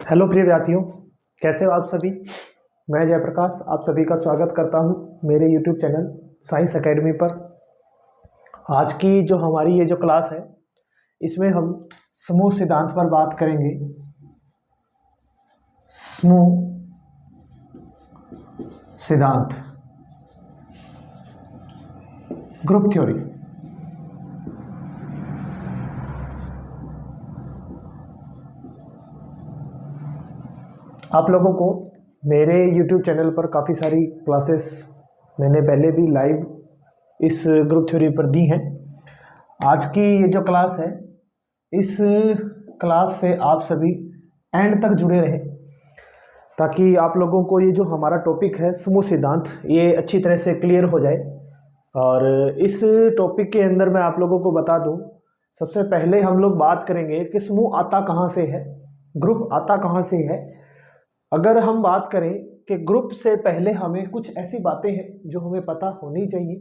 Hello प्रिय विद्यार्थियों, कैसे हो आप सभी। मैं जयप्रकाश आप सभी का स्वागत करता हूं मेरे यूट्यूब चैनल साइंस एकेडमी पर। आज की जो हमारी ये जो क्लास है इसमें हम समूह सिद्धांत पर बात करेंगे। समूह सिद्धांत, ग्रुप थ्योरी। आप लोगों को मेरे YouTube चैनल पर काफ़ी सारी क्लासेस मैंने पहले भी लाइव इस ग्रुप थ्योरी पर दी हैं। आज की ये जो क्लास है, इस क्लास से आप सभी एंड तक जुड़े रहें ताकि आप लोगों को ये जो हमारा टॉपिक है समूह सिद्धांत, ये अच्छी तरह से क्लियर हो जाए। और इस टॉपिक के अंदर मैं आप लोगों को बता दूं, सबसे पहले हम लोग बात करेंगे कि समूह आता कहाँ से है, ग्रुप आता कहाँ से है। अगर हम बात करें कि ग्रुप से पहले हमें कुछ ऐसी बातें हैं जो हमें पता होनी चाहिए,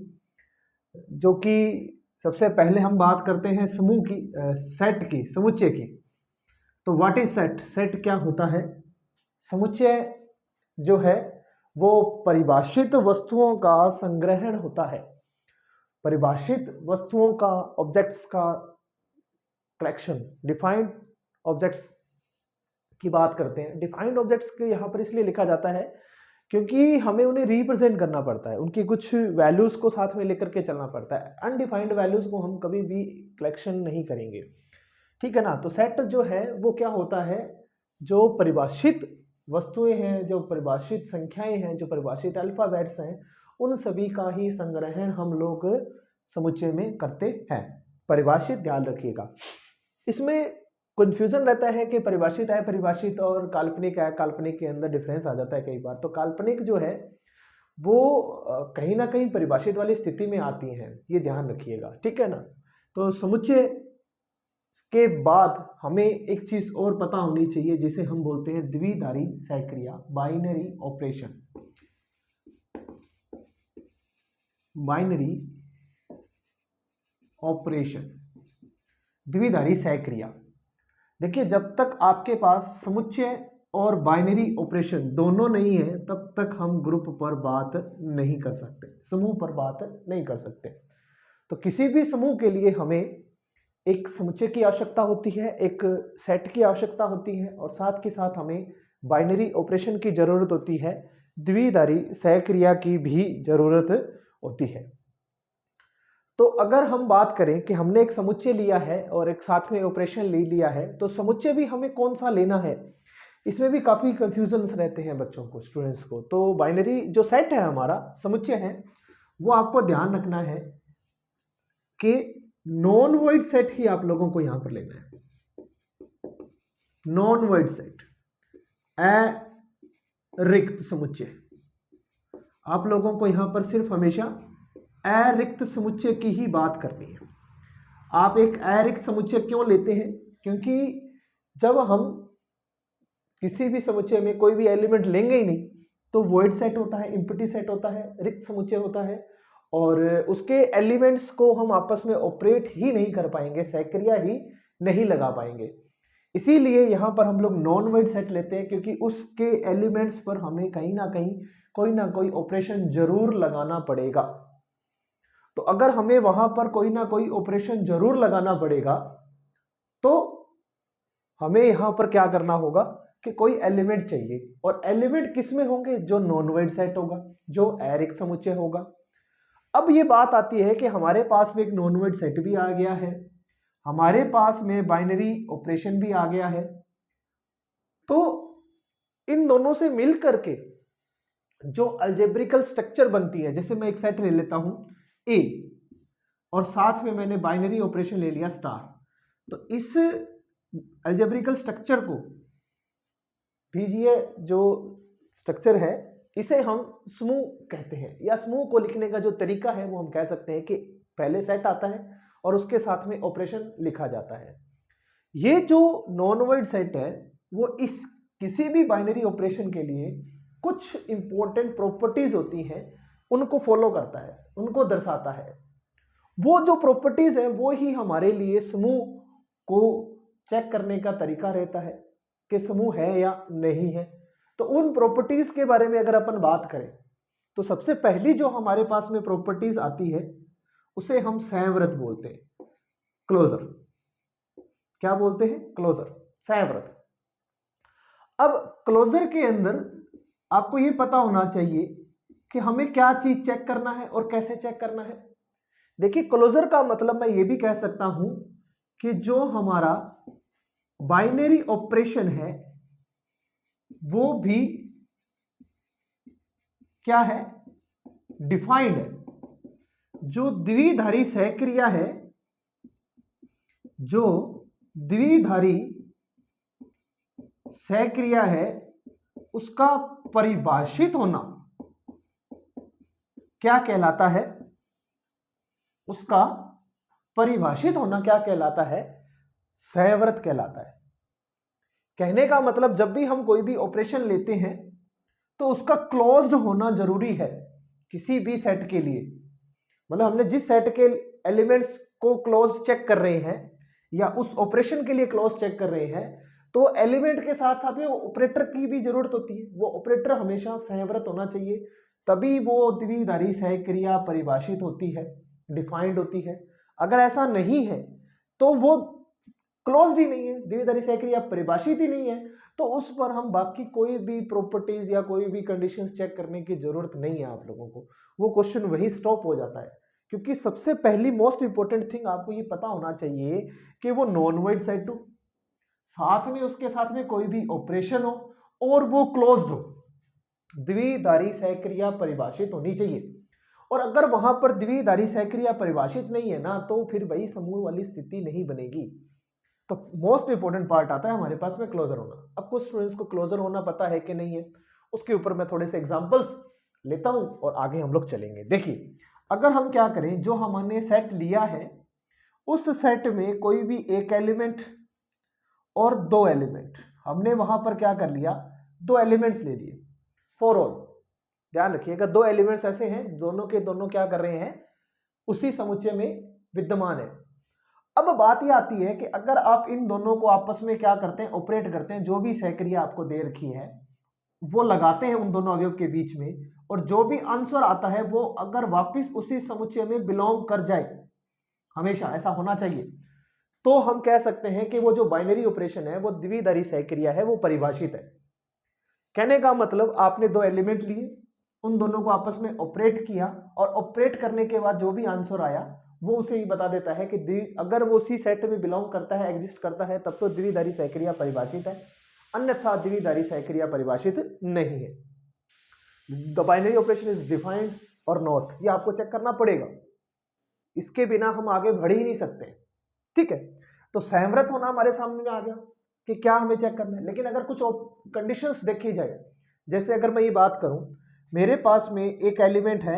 जो कि सबसे पहले हम बात करते हैं समूह की, सेट की, समुच्चय की। तो व्हाट इज सेट? सेट क्या होता है? समुच्चय जो है वो परिभाषित वस्तुओं का संग्रहण होता है। परिभाषित वस्तुओं का, ऑब्जेक्ट्स का कलेक्शन। डिफाइंड ऑब्जेक्ट्स की बात करते हैं। डिफाइंड ऑब्जेक्ट्स के यहाँ पर इसलिए लिखा जाता है क्योंकि हमें उन्हें रिप्रेजेंट करना पड़ता है, उनकी कुछ वैल्यूज को साथ में लेकर के चलना पड़ता है। अनडिफाइंड वैल्यूज को हम कभी भी कलेक्शन नहीं करेंगे, ठीक है ना। तो सेट जो है वो क्या होता है, जो परिभाषित वस्तुएं हैं, जो परिभाषित संख्याएं हैं, जो परिभाषित अल्फाबेट्स हैं, उन सभी का ही संग्रहण हम लोग समुच्चय में करते हैं। परिभाषित, ध्यान रखिएगा। इसमें कंफ्यूजन रहता है कि परिभाषित है, परिभाषित और काल्पनिक है। काल्पनिक के अंदर डिफरेंस आ जाता है कई बार। तो काल्पनिक जो है वो कहीं ना कहीं परिभाषित वाली स्थिति में आती हैं, ये ध्यान रखिएगा, ठीक है ना। तो समुच्चय के बाद हमें एक चीज और पता होनी चाहिए जिसे हम बोलते हैं द्विधारी सहक्रिया, बाइनरी ऑपरेशन। बाइनरी ऑपरेशन, द्विधारी सहक्रिया। देखिए, जब तक आपके पास समुच्चय और बाइनरी ऑपरेशन दोनों नहीं है तब तक हम ग्रुप पर बात नहीं कर सकते, समूह पर बात नहीं कर सकते। तो किसी भी समूह के लिए हमें एक समुच्चय की आवश्यकता होती है, एक सेट की आवश्यकता होती है, और साथ के साथ हमें बाइनरी ऑपरेशन की जरूरत होती है, द्विधारी सहक्रिया की भी जरूरत होती है। तो अगर हम बात करें कि हमने एक समुच्चय लिया है और एक साथ में ऑपरेशन ले लिया है, तो समुच्चय भी हमें कौन सा लेना है, इसमें भी काफी कंफ्यूजन्स रहते हैं बच्चों को, स्टूडेंट्स को। तो बाइनरी जो सेट है, हमारा समुच्चय है, वो आपको ध्यान रखना है कि नॉन वॉइड सेट ही आप लोगों को यहां पर लेना है। नॉन वॉइड सेट, अरिक्त समुच्चय, आप लोगों को यहां पर सिर्फ हमेशा अरिक्त समुच्चय की ही बात करनी है। आप एक अरिक्त समुच्चय क्यों लेते हैं? क्योंकि जब हम किसी भी समुच्चय में कोई भी एलिमेंट लेंगे ही नहीं तो वॉइड सेट होता है, एम्प्टी सेट होता है, रिक्त समुच्चय होता है, और उसके एलिमेंट्स को हम आपस में ऑपरेट ही नहीं कर पाएंगे, सहक्रिया ही नहीं लगा पाएंगे। इसीलिए यहां पर हम लोग नॉन वॉइड सेट लेते हैं, क्योंकि उसके एलिमेंट्स पर हमें कहीं ना कोई ऑपरेशन जरूर लगाना पड़ेगा। तो अगर हमें वहां पर कोई ना कोई ऑपरेशन जरूर लगाना पड़ेगा तो हमें यहां पर क्या करना होगा कि कोई एलिमेंट चाहिए, और एलिमेंट किस में होंगे? जो नॉन वॉइड सेट होगा, जो अरिक्त समुच्चय होगा। अब ये बात आती है कि हमारे पास में एक नॉन वॉइड सेट भी आ गया है, हमारे पास में बाइनरी ऑपरेशन भी आ गया है। तो इन दोनों से मिल करके जो अलजेब्रिकल स्ट्रक्चर बनती है, जैसे मैं एक सेट ले लेता हूं ए और साथ में मैंने बाइनरी ऑपरेशन ले लिया स्टार, तो इस अलजेब्रिकल स्ट्रक्चर को, बीजीय जो स्ट्रक्चर है, इसे हम समूह कहते हैं, या समूह को लिखने का जो तरीका है वो हम कह सकते हैं कि पहले सेट आता है और उसके साथ में ऑपरेशन लिखा जाता है। ये जो नॉन वॉइड सेट है वो इस किसी भी बाइनरी ऑपरेशन के लिए कुछ इंपॉर्टेंट प्रॉपर्टीज होती हैं, उनको फॉलो करता है, उनको दर्शाता है। वो जो प्रॉपर्टीज है वो ही हमारे लिए समूह को चेक करने का तरीका रहता है के समूह है या नहीं है। तो उन प्रॉपर्टीज के बारे में अगर अपन बात करें तो सबसे पहली जो हमारे पास में प्रॉपर्टीज आती है उसे हम संवृत बोलते हैं, क्लोजर। क्या बोलते हैं? क्लोजर, संवृत। अब क्लोजर के अंदर आपको यह पता होना चाहिए कि हमें क्या चीज चेक करना है और कैसे चेक करना है। देखिए, क्लोजर का मतलब मैं ये भी कह सकता हूं कि जो हमारा बाइनरी ऑपरेशन है वो भी क्या है? डिफाइंड है। जो द्विधारी सहक्रिया है, जो द्विधारी सहक्रिया है, उसका परिभाषित होना क्या कहलाता है? उसका परिभाषित होना क्या कहलाता है? संवृत कहलाता है। कहने का मतलब जब भी हम कोई भी ऑपरेशन लेते हैं तो उसका क्लोज्ड होना जरूरी है किसी भी सेट के लिए। मतलब हमने जिस सेट के एलिमेंट्स को क्लोज चेक कर रहे हैं या उस ऑपरेशन के लिए क्लोज चेक कर रहे हैं तो एलिमेंट के साथ साथ में ऑपरेटर की भी जरूरत होती है। वो ऑपरेटर हमेशा संवृत होना चाहिए, तभी वो द्विधारी सहक्रिया परिभाषित होती है, डिफाइंड होती है। अगर ऐसा नहीं है तो वो क्लोज्ड ही नहीं है, द्विधारी सहक्रिया परिभाषित ही नहीं है, तो उस पर हम बाकी कोई भी प्रॉपर्टीज या कोई भी कंडीशंस चेक करने की जरूरत नहीं है आप लोगों को। वो क्वेश्चन वही स्टॉप हो जाता है। क्योंकि सबसे पहली मोस्ट इंपॉर्टेंट थिंग आपको ये पता होना चाहिए कि वो नॉन वॉइड सेट हो, साथ में उसके साथ में कोई भी ऑपरेशन हो और वो क्लोज्ड हो, द्विधारी सहक्रिया परिभाषित होनी चाहिए। और अगर वहां पर द्विधारी सहक्रिया परिभाषित नहीं है ना तो फिर वही समूह वाली स्थिति नहीं बनेगी। तो मोस्ट इंपॉर्टेंट पार्ट आता है हमारे पास में क्लोजर होना। अब कुछ स्टूडेंट्स को क्लोजर होना पता है कि नहीं है, उसके ऊपर मैं थोड़े से एग्जांपल्स लेता हूं और आगे हम लोग चलेंगे। देखिए, अगर हम क्या करें, जो हमने सेट लिया है उस सेट में कोई भी एक एलिमेंट और दो एलिमेंट, हमने वहां पर क्या कर लिया, दो एलिमेंट्स ले लिए फॉर ऑल। ध्यान रखिएगा, दो एलिमेंट्स ऐसे हैं दोनों के दोनों क्या कर रहे हैं, उसी समुच्चय में विद्यमान है। अब बात यह आती है कि अगर आप इन दोनों को आपस में क्या करते हैं, ऑपरेट करते हैं, जो भी सहक्रिया आपको दे रखी है वो लगाते हैं उन दोनों अवयव के बीच में, और जो भी आंसर आता है वो अगर वापस उसी समुच्चय में बिलोंग कर जाए, हमेशा ऐसा होना चाहिए, तो हम कह सकते हैं कि वो जो बाइनरी ऑपरेशन है वो द्विधारी सहक्रिया है, वो परिभाषित है। कहने का मतलब आपने दो एलिमेंट लिए, उन दोनों को आपस में ऑपरेट किया और ऑपरेट करने के बाद जो भी आंसर आया वो उसे ही बता देता है कि अगर वो उसी सेट में बिलोंग करता है, एग्जिस्ट करता है, तब तो द्विधारी सहक्रिया परिभाषित है, अन्यथा द्विधारी सहक्रिया परिभाषित नहीं है। The binary operation is defined और नॉट, ये आपको चेक करना पड़ेगा, इसके बिना हम आगे बढ़ ही नहीं सकते। ठीक है, तो संवृत होना हमारे सामने में आ गया कि क्या हमें चेक करना है। लेकिन अगर कुछ कंडीशंस देखी जाए, जैसे अगर मैं ये बात करूं, मेरे पास में एक एलिमेंट है,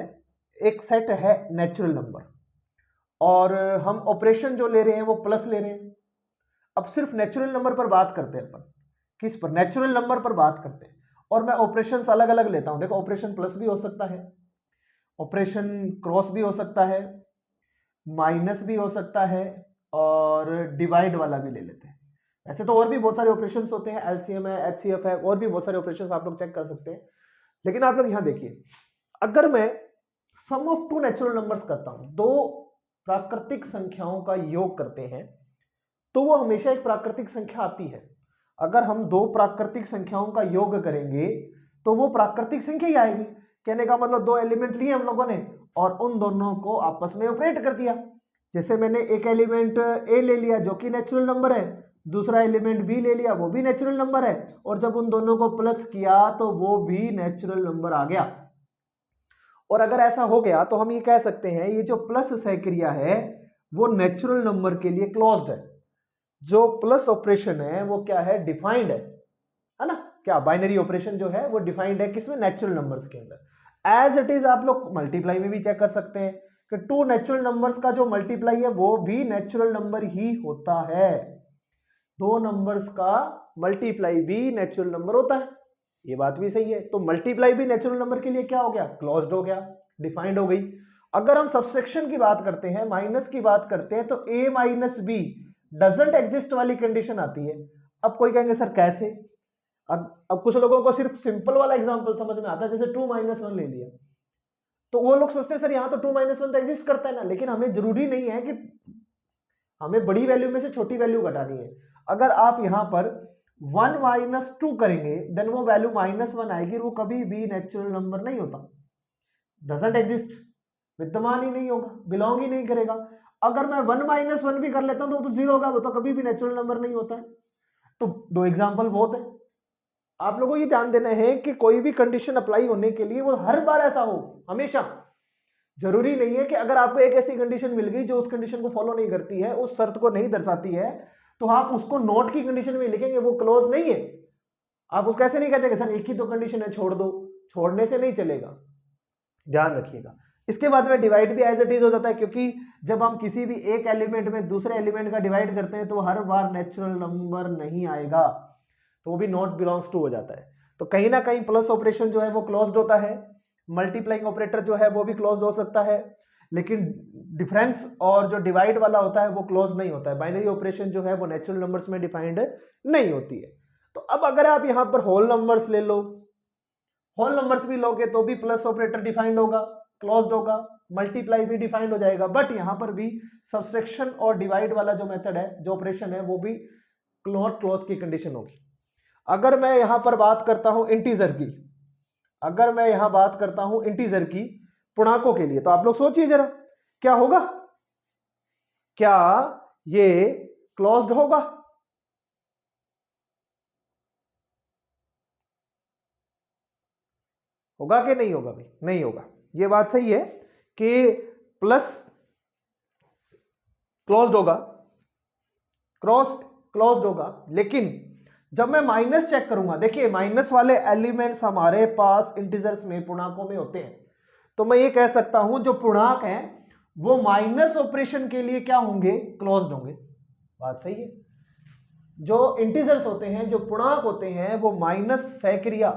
एक सेट है नेचुरल नंबर, और हम ऑपरेशन जो ले रहे हैं वो प्लस ले रहे हैं। अब सिर्फ नेचुरल नंबर पर बात करते हैं अपन, किस पर, नेचुरल नंबर पर बात करते हैं, और मैं ऑपरेशंस अलग अलग लेता हूं। देखो, ऑपरेशन प्लस भी हो सकता है, ऑपरेशन क्रॉस भी हो सकता है, माइनस भी हो सकता है, और डिवाइड वाला भी ले लेते हैं। ऐसे तो और भी बहुत सारे ऑपरेशंस होते हैं, एलसीएम है, एचसीएफ है, और भी बहुत सारे ऑपरेशंस आप लोग चेक कर सकते हैं। लेकिन आप लोग यहां देखिए, अगर मैं सम ऑफ टू नेचुरल नंबर्स करता हूं, दो प्राकृतिक संख्याओं का योग करते हैं, तो वो हमेशा एक प्राकृतिक संख्या आती है। अगर हम दो प्राकृतिक संख्याओं का योग करेंगे तो वो प्राकृतिक संख्या ही आएगी। कहने का मतलब दो एलिमेंट लिए हम लोगों ने और उन दोनों को आपस में ऑपरेट कर दिया। जैसे मैंने एक एलिमेंट ए ले लिया जो कि नेचुरल नंबर है, दूसरा एलिमेंट बी ले लिया वो भी नेचुरल नंबर है, और जब उन दोनों को प्लस किया तो वो भी नेचुरल नंबर आ गया। और अगर ऐसा हो गया तो हम ये कह सकते हैं ये जो प्लस सहक्रिया है वो नेचुरल नंबर के लिए क्लोज्ड है। जो प्लस ऑपरेशन है वो क्या है, डिफाइंड है ना। क्या बाइनरी ऑपरेशन जो है वो डिफाइंड है किसमें, नेचुरल नंबर्स के अंदर। एज इट इज आप लोग मल्टीप्लाई में भी चेक कर सकते हैं कि टू नेचुरल नंबर्स का जो मल्टीप्लाई है वो भी नेचुरल नंबर ही होता है। दो नंबर्स का मल्टीप्लाई भी नेचुरल नंबर होता है, ये बात भी सही है। तो मल्टीप्लाई भी नेचुरल नंबर के लिए क्या हो गया, क्लोज्ड हो गया, डिफाइंड हो गई। अगर हम सब्सट्रैक्शन की बात करते हैं, माइनस की बात करते हैं, तो a minus b doesn't exist वाली कंडीशन आती है। अब कोई कहेंगे सर कैसे, अब कुछ लोगों को सिर्फ सिंपल वाला एग्जांपल समझ में आता है, जैसे 2 - 1 ले लिया, तो वो लोग सोचते हैं सर यहाँ तो 2 - 1 तो एग्जिस्ट करता है ना, लेकिन हमें जरूरी नहीं है कि हमें बड़ी वैल्यू में से छोटी वैल्यू घटानी है। अगर आप यहाँ पर 1 - 2 करेंगे देन वो वैल्यू -1 आएगी, वो कभी भी नेचुरल नंबर नहीं होता, डजंट एग्जिस्ट, विद्यमान ही नहीं होगा, बिलोंग ही नहीं करेगा। अगर मैं 1 - 1 भी कर लेता हूं तो 0 होगा, वो तो कभी भी नेचुरल नंबर नहीं होता है। तो दो एग्जांपल बहुत है। आप लोगों को ये ध्यान देना है कि कोई भी कंडीशन अप्लाई होने के लिए वो हर बार ऐसा हो, हमेशा जरूरी नहीं है कि अगर आपको एक ऐसी कंडीशन मिल गई जो उस कंडीशन को फॉलो नहीं करती है, उस शर्त को नहीं दर्शाती है, तो आप उसको नोट की कंडीशन में लिखेंगे, वो क्लोज नहीं है। आप उसको ऐसे नहीं कहते कि सर एक ही तो कंडीशन है छोड़ दो, छोड़ने से नहीं चलेगा, ध्यान रखिएगा। इसके बाद में डिवाइड भी एज इट इज हो जाता है, क्योंकि जब हम किसी भी एक एलिमेंट में दूसरे एलिमेंट का डिवाइड करते हैं तो हर बार नेचुरल नंबर नहीं आएगा, तो वो भी नॉट बिलोंग्स टू हो जाता है। तो कहीं ना कहीं प्लस ऑपरेशन जो है वो क्लोज्ड होता है, मल्टीप्लाइंग ऑपरेटर जो है वो भी क्लोज्ड हो सकता है, लेकिन डिफरेंस और जो डिवाइड वाला होता है वो क्लोज नहीं होता है। बाइनरी ऑपरेशन जो है वो नेचुरल नंबर्स में डिफाइंड नहीं होती है। तो अब अगर आप यहां पर होल नंबर्स ले लो, होल नंबर्स भी लोगे तो भी प्लस ऑपरेटर डिफाइंड होगा, क्लोज्ड होगा, मल्टीप्लाई भी डिफाइंड हो जाएगा, बट यहां पर भी सब्सट्रैक्शन और डिवाइड वाला जो मेथड है, जो ऑपरेशन है, वो भी क्लोज की कंडीशन होगी। अगर मैं यहां पर बात करता हूं इंटीजर की, अगर मैं यहां बात करता हूं इंटीजर की पूर्णांकों के लिए, तो आप लोग सोचिए जरा क्या होगा, क्या ये क्लोज्ड होगा? होगा कि नहीं होगा भाई? नहीं होगा। ये बात सही है कि प्लस क्लोज्ड होगा, क्रॉस क्लोज्ड होगा, लेकिन जब मैं माइनस चेक करूंगा, देखिए माइनस वाले एलिमेंट्स हमारे पास इंटीजर्स में पूर्णांकों में होते हैं, तो मैं ये कह सकता हूं जो पूर्णांक हैं वो माइनस ऑपरेशन के लिए क्या होंगे? क्लोज्ड होंगे। बात सही है। जो इंटीजर्स होते हैं, जो पूर्णांक होते हैं, वो माइनस सहक्रिया,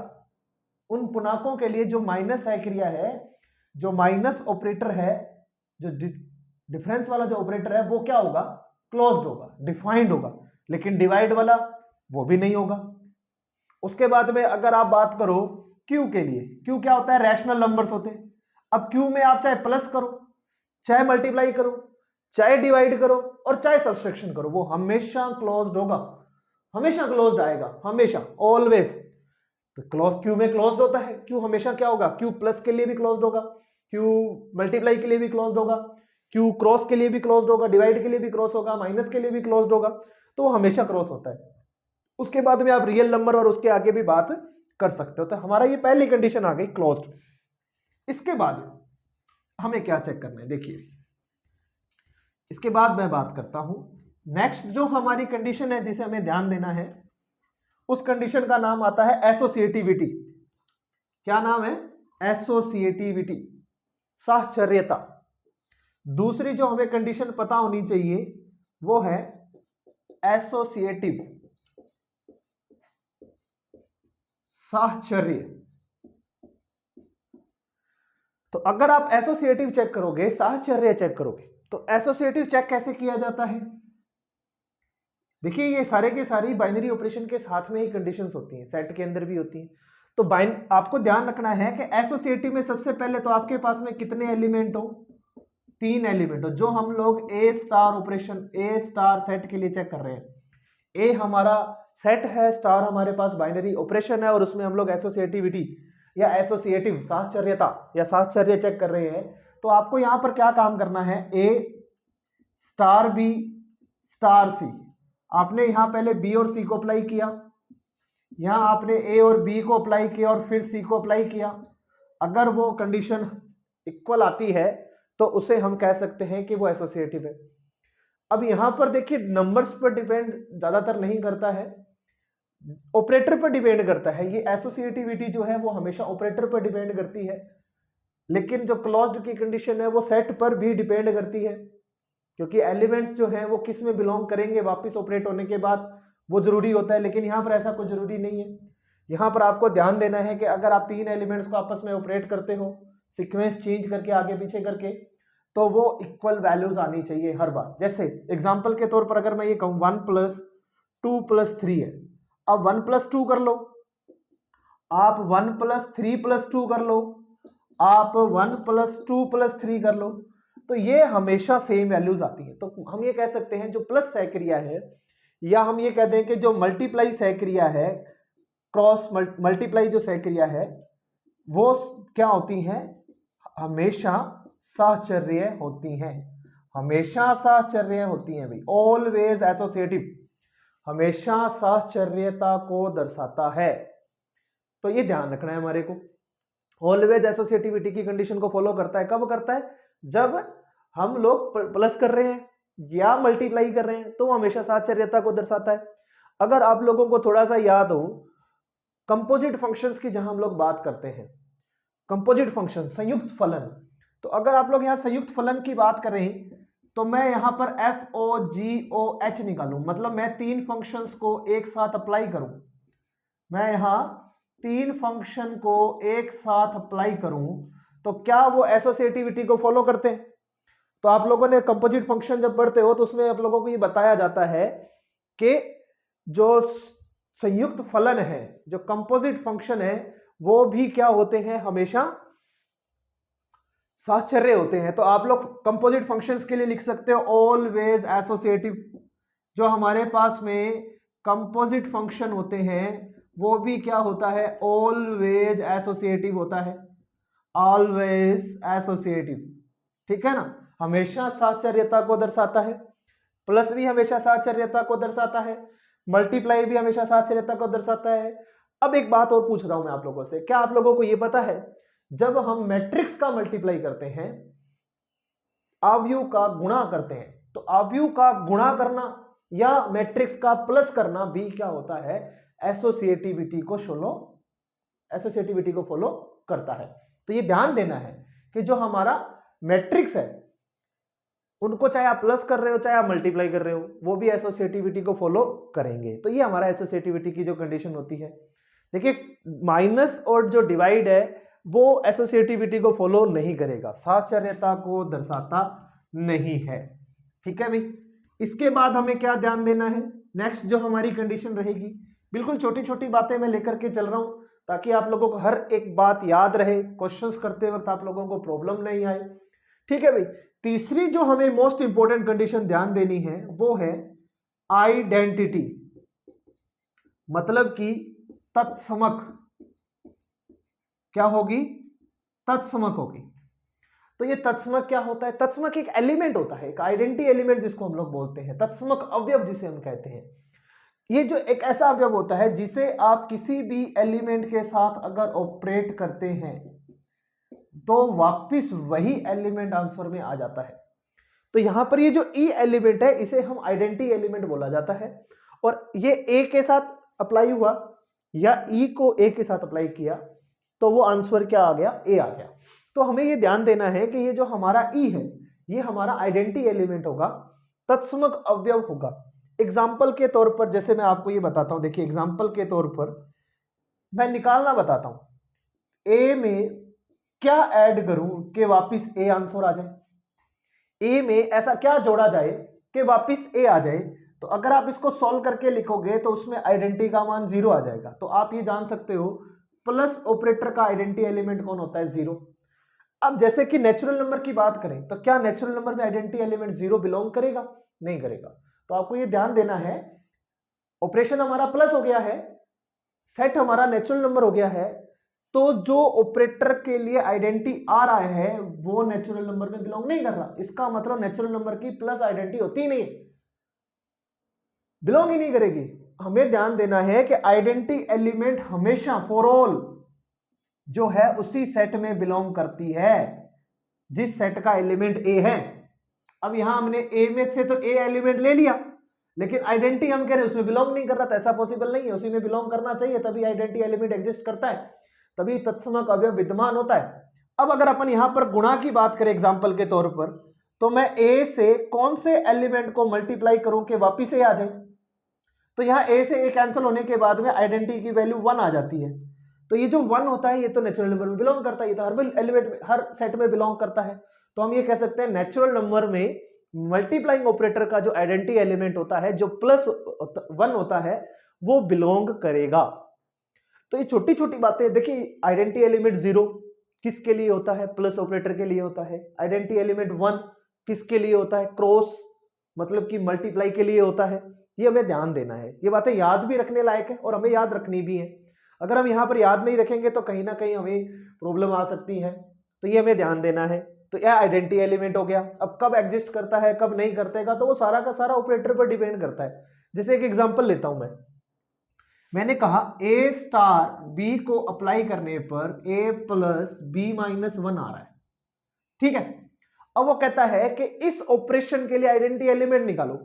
उन पूर्णांकों के लिए जो माइनस सहक्रिया है, जो माइनस ऑपरेटर है, जो डिफरेंस वाला जो ऑपरेटर है, वो क्या होगा? क्लोज्ड होगा, डिफाइंड होगा। लेकिन डिवाइड वाला वो भी नहीं होगा। उसके बाद में अगर आप बात करो क्यू के लिए, क्यू क्या होता है? रैशनल नंबर्स होते हैं। अब क्यू में आप चाहे प्लस करो, चाहे मल्टीप्लाई करो, चाहे डिवाइड करो और चाहे सब्सट्रैक्शन करो, वो हमेशा क्लोज्ड होगा, हमेशा क्लोज्ड आएगा, हमेशा, ऑलवेज। तो क्लोज क्यू में क्लोज्ड होता है, क्यू हमेशा क्या होगा? क्यू प्लस के लिए भी क्लोज्ड होगा, क्यू मल्टीप्लाई के लिए भी क्लोज्ड होगा, क्यू क्रॉस के लिए भी क्लोज्ड होगा, डिवाइड के लिए भी क्रॉस होगा, माइनस के लिए भी क्लोज्ड होगा, तो वो हमेशा क्रॉस होता है। उसके बाद में आप रियल नंबर और उसके आगे भी बात कर सकते हो। तो हमारा ये पहली कंडीशन आ गई क्लोज्ड। इसके बाद हमें क्या चेक करना है? देखिए, इसके बाद मैं बात करता हूं नेक्स्ट जो हमारी कंडीशन है जिसे हमें ध्यान देना है, उस कंडीशन का नाम आता है एसोसिएटिविटी। क्या नाम है? एसोसिएटिविटी, साहचर्यता। दूसरी जो हमें कंडीशन पता होनी चाहिए वो है एसोसिएटिव साहचर्य। तो अगर आप एसोसिएटिव चेक करोगे, साहचर्य चेक करोगे, तो एसोसिएटिव चेक कैसे किया जाता है? देखिए, ये सारे के सारी बाइनरी ऑपरेशन के साथ में ही कंडीशंस होती हैं, सेट के अंदर भी होती हैं। तो आपको ध्यान रखना है कि एसोसिएटिव में सबसे पहले तो आपके पास में कितने एलिमेंट हो? 3 एलिमेंट हो, जो हम लोग ए स्टार ऑपरेशन, ए स्टार सेट के लिए चेक कर रहे हैं। ए हमारा सेट है, स्टार हमारे पास बाइनरी ऑपरेशन है, और उसमें हम लोग एसोसिएटिविटी या एसोसिएटिव साहचर्यता या साहचर्य चेक कर रहे हैं। तो आपको यहां पर क्या काम करना है? ए स्टार बी स्टार सी, आपने यहां पहले बी और सी को अप्लाई किया, यहां आपने ए और बी को अप्लाई किया और फिर सी को अप्लाई किया। अगर वो कंडीशन इक्वल आती है तो उसे हम कह सकते हैं कि वो एसोसिएटिव है। अब यहां पर देखिए, नंबर्स पर डिपेंड ज्यादातर नहीं करता है, ऑपरेटर पर डिपेंड करता है। ये एसोसिएटिविटी जो है वो हमेशा ऑपरेटर पर डिपेंड करती है, लेकिन जो क्लोज्ड की कंडीशन है वो सेट पर भी डिपेंड करती है, क्योंकि एलिमेंट्स जो हैं वो किस में बिलोंग करेंगे वापस ऑपरेट होने के बाद, वो जरूरी होता है। लेकिन यहाँ पर ऐसा कुछ जरूरी नहीं है। यहाँ पर आपको ध्यान देना है कि अगर आप 3 एलिमेंट्स को आपस में ऑपरेट करते हो, सीक्वेंस चेंज करके, आगे पीछे करके, तो वो इक्वल वैल्यूज आनी चाहिए हर बार। जैसे एग्जांपल के तौर पर अगर मैं ये कहूँ 1 + 2 + 3 है, अब 1 + 2 कर लो, आप 1 + 3 + 2 कर लो, आप 1 + 2 + 3 कर लो, तो ये हमेशा सेम वैल्यूज आती है। तो हम ये कह सकते हैं जो प्लस सहक्रिया है, या हम ये कह दें कि जो मल्टीप्लाई सहक्रिया है, क्रॉस मल्टीप्लाई जो सहक्रिया है, वो क्या होती हैं, हमेशा साहचर्य होती हैं, हमेशा साहचर्य होती हैं भाई, ऑलवेज एसोसिएटिव, हमेशा साहचर्यता को दर्शाता है। तो ये ध्यान रखना है हमारे को, ऑलवेज एसोसिएटिविटी की कंडीशन को फॉलो करता है। कब करता है? जब हम लोग प्लस कर रहे हैं या मल्टीप्लाई कर रहे हैं, तो हमेशा साहचर्यता को दर्शाता है। अगर आप लोगों को थोड़ा सा याद हो कंपोजिट फंक्शंस की, जहां हम लोग बात करते हैं कंपोजिट फंक्शन, संयुक्त फलन, तो अगर आप लोग यहां संयुक्त फलन की बात करें तो मैं यहां पर FOGOH निकालूं, मतलब मैं 3 फंक्शंस को एक साथ अप्लाई करूं, मैं यहां 3 फंक्शन को एक साथ अप्लाई करूं, तो क्या वो एसोसिएटिविटी को फॉलो करते हैं? तो आप लोगों ने कंपोजिट फंक्शन जब पढ़ते हो तो उसमें आप लोगों को ये बताया जाता है कि जो संयुक्त फलन है, जो कंपोजिट फंक्शन है, वो भी क्या होते हैं, हमेशा साहचर्य होते हैं। तो आप लोग कंपोजिट फंक्शंस के लिए लिख सकते हो ऑलवेज एसोसिएटिव। जो हमारे पास में कंपोजिट फंक्शन होते हैं वो भी क्या होता है, ऑलवेज एसोसिएटिव होता है, ऑलवेज एसोसिएटिव, ठीक है ना, हमेशा साहचर्यता को दर्शाता है। प्लस भी हमेशा साहचर्यता को दर्शाता है, मल्टीप्लाई भी हमेशा साहचर्यता को दर्शाता है। अब एक बात और पूछ रहा हूं मैं आप लोगों से, क्या आप लोगों को यह पता है जब हम मैट्रिक्स का मल्टीप्लाई करते हैं, अवयव का गुणा करते हैं, तो अवयव का गुणा करना या मैट्रिक्स का प्लस करना भी क्या होता है, एसोसिएटिविटी को फॉलो करता है। तो ये ध्यान देना है कि जो हमारा मैट्रिक्स है उनको चाहे आप प्लस कर रहे हो चाहे आप मल्टीप्लाई कर रहे हो, वो भी एसोसिएटिविटी को फॉलो करेंगे। तो ये हमारा एसोसिएटिविटी की जो कंडीशन होती है। देखिए माइनस और जो डिवाइड है वो एसोसिएटिविटी को फॉलो नहीं करेगा, साहचर्यता को दर्शाता नहीं है, ठीक है भाई। इसके बाद हमें क्या ध्यान देना है, नेक्स्ट जो हमारी कंडीशन रहेगी, बिल्कुल छोटी छोटी बातें मैं लेकर के चल रहा हूं ताकि आप लोगों को हर एक बात याद रहे, क्वेश्चंस करते वक्त आप लोगों को प्रॉब्लम नहीं आए, ठीक है भाई। तीसरी जो हमें मोस्ट इंपॉर्टेंट कंडीशन ध्यान देनी है वो है आइडेंटिटी, मतलब कि तत्समक, क्या होगी, तत्समक होगी। तो ये तत्समक क्या होता है, तत्समक एक एलिमेंट होता है, एक आइडेंटिटी एलिमेंट जिसको हम लोग बोलते हैं, तत्समक अवयव जिसे हम कहते हैं। ये जो एक ऐसा अवयव होता है जिसे आप किसी भी एलिमेंट के साथ अगर ऑपरेट करते हैं तो वापिस वही एलिमेंट आंसर में आ जाता है। तो यहां पर ये जो ई एलिमेंट है इसे हम आइडेंटिटी एलिमेंट बोला जाता है, और ये ए के साथ अप्लाई हुआ या ई को ए के साथ अप्लाई किया तो वो आंसर क्या आ गया, ए आ गया। तो हमें ये ध्यान देना है कि ये जो हमारा ई है ये हमारा आइडेंटिटी एलिमेंट होगा, तत्समक अवयव होगा। एग्जाम्पल के तौर पर जैसे मैं आपको ये बताता हूं, देखिए एग्जाम्पल के तौर पर मैं निकालना बताता हूं, ए में क्या ऐड करूं कि वापिस ए आंसर आ जाए, ए में ऐसा क्या जोड़ा जाए कि वापिस ए आ जाए। तो अगर आप इसको सॉल्व करके लिखोगे तो उसमें आइडेंटिटी का मान 0 आ जाएगा। तो आप ये जान सकते हो प्लस ऑपरेटर का आइडेंटिटी एलिमेंट कौन होता है, 0। अब जैसे कि नेचुरल नंबर की बात करें तो क्या नेचुरल नंबर में आइडेंटिटी एलिमेंट 0 बिलोंग करेगा, नहीं करेगा। तो आपको ये ध्यान देना है, ऑपरेशन हमारा प्लस हो गया है, सेट हमारा नेचुरल नंबर हो गया है, तो जो ऑपरेटर के लिए आइडेंटिटी आ रहा है वो नेचुरल नंबर में बिलोंग नहीं कर रहा। इसका मतलब नेचुरल नंबर की प्लस आइडेंटिटी होती ही नहीं, बिलोंग ही नहीं करेगी। हमें ध्यान देना है कि आइडेंटिटी एलिमेंट हमेशा फॉर ऑल जो है उसी सेट में बिलोंग करती है जिस सेट का एलिमेंट ए है। अब यहां हमने ए में से तो ए एलिमेंट ले लिया, लेकिन आइडेंटिटी हम कह रहे हैं उसमें बिलोंग नहीं कर रहा, तो ऐसा पॉसिबल नहीं है, उसी में बिलोंग करना चाहिए, तभी आइडेंटिटी एलिमेंट एग्जिस्ट करता है, तभी तत्समक अवयव विद्यमान होता है। अब अगर अपन यहां पर गुणा की बात करें एग्जांपल के तौर पर, तो मैं ए से कौन से एलिमेंट को मल्टीप्लाई करूं कि वापिस ए आ जाए, तो यहां ए से ए कैंसिल होने के बाद में आइडेंटिटी की वैल्यू 1 आ जाती है। तो ये जो 1 होता है ये तो नेचुरल नंबर में बिलोंग करता है, ये तो हर एलिमेंट में, हर सेट में बिलोंग करता है। तो हम ये कह सकते हैं नेचुरल नंबर में मल्टीप्लाइंग ऑपरेटर का जो आइडेंटिटी एलिमेंट होता है जो +1 होता है वो बिलोंग करेगा। तो ये छोटी छोटी बातें देखिए, आइडेंटिटी एलिमेंट 0 किसके लिए होता है? प्लस ऑपरेटर के लिए होता है। आइडेंटिटी एलिमेंट 1 किसके लिए होता है? क्रॉस मतलब कि मल्टीप्लाई के लिए होता है। ये हमें ध्यान देना है, ये बातें याद भी रखने लायक है और हमें याद रखनी भी है। अगर हम यहाँ पर याद नहीं रखेंगे तो कहीं ना कहीं हमें प्रॉब्लम आ सकती है, तो ये हमें ध्यान देना है। तो यह आइडेंटिटी एलिमेंट हो गया। अब कब एग्जिस्ट करता है कब नहीं करतेगा तो वो सारा का सारा ऑपरेटर पर डिपेंड करता है। जैसे एक एग्जांपल लेता हूं मैंने कहा ए स्टार बी को अप्लाई करने पर ए प्लस बी माइनस 1 आ रहा है, ठीक है। अब वो कहता है कि इस ऑपरेशन के लिए आइडेंटिटी एलिमेंट निकालो।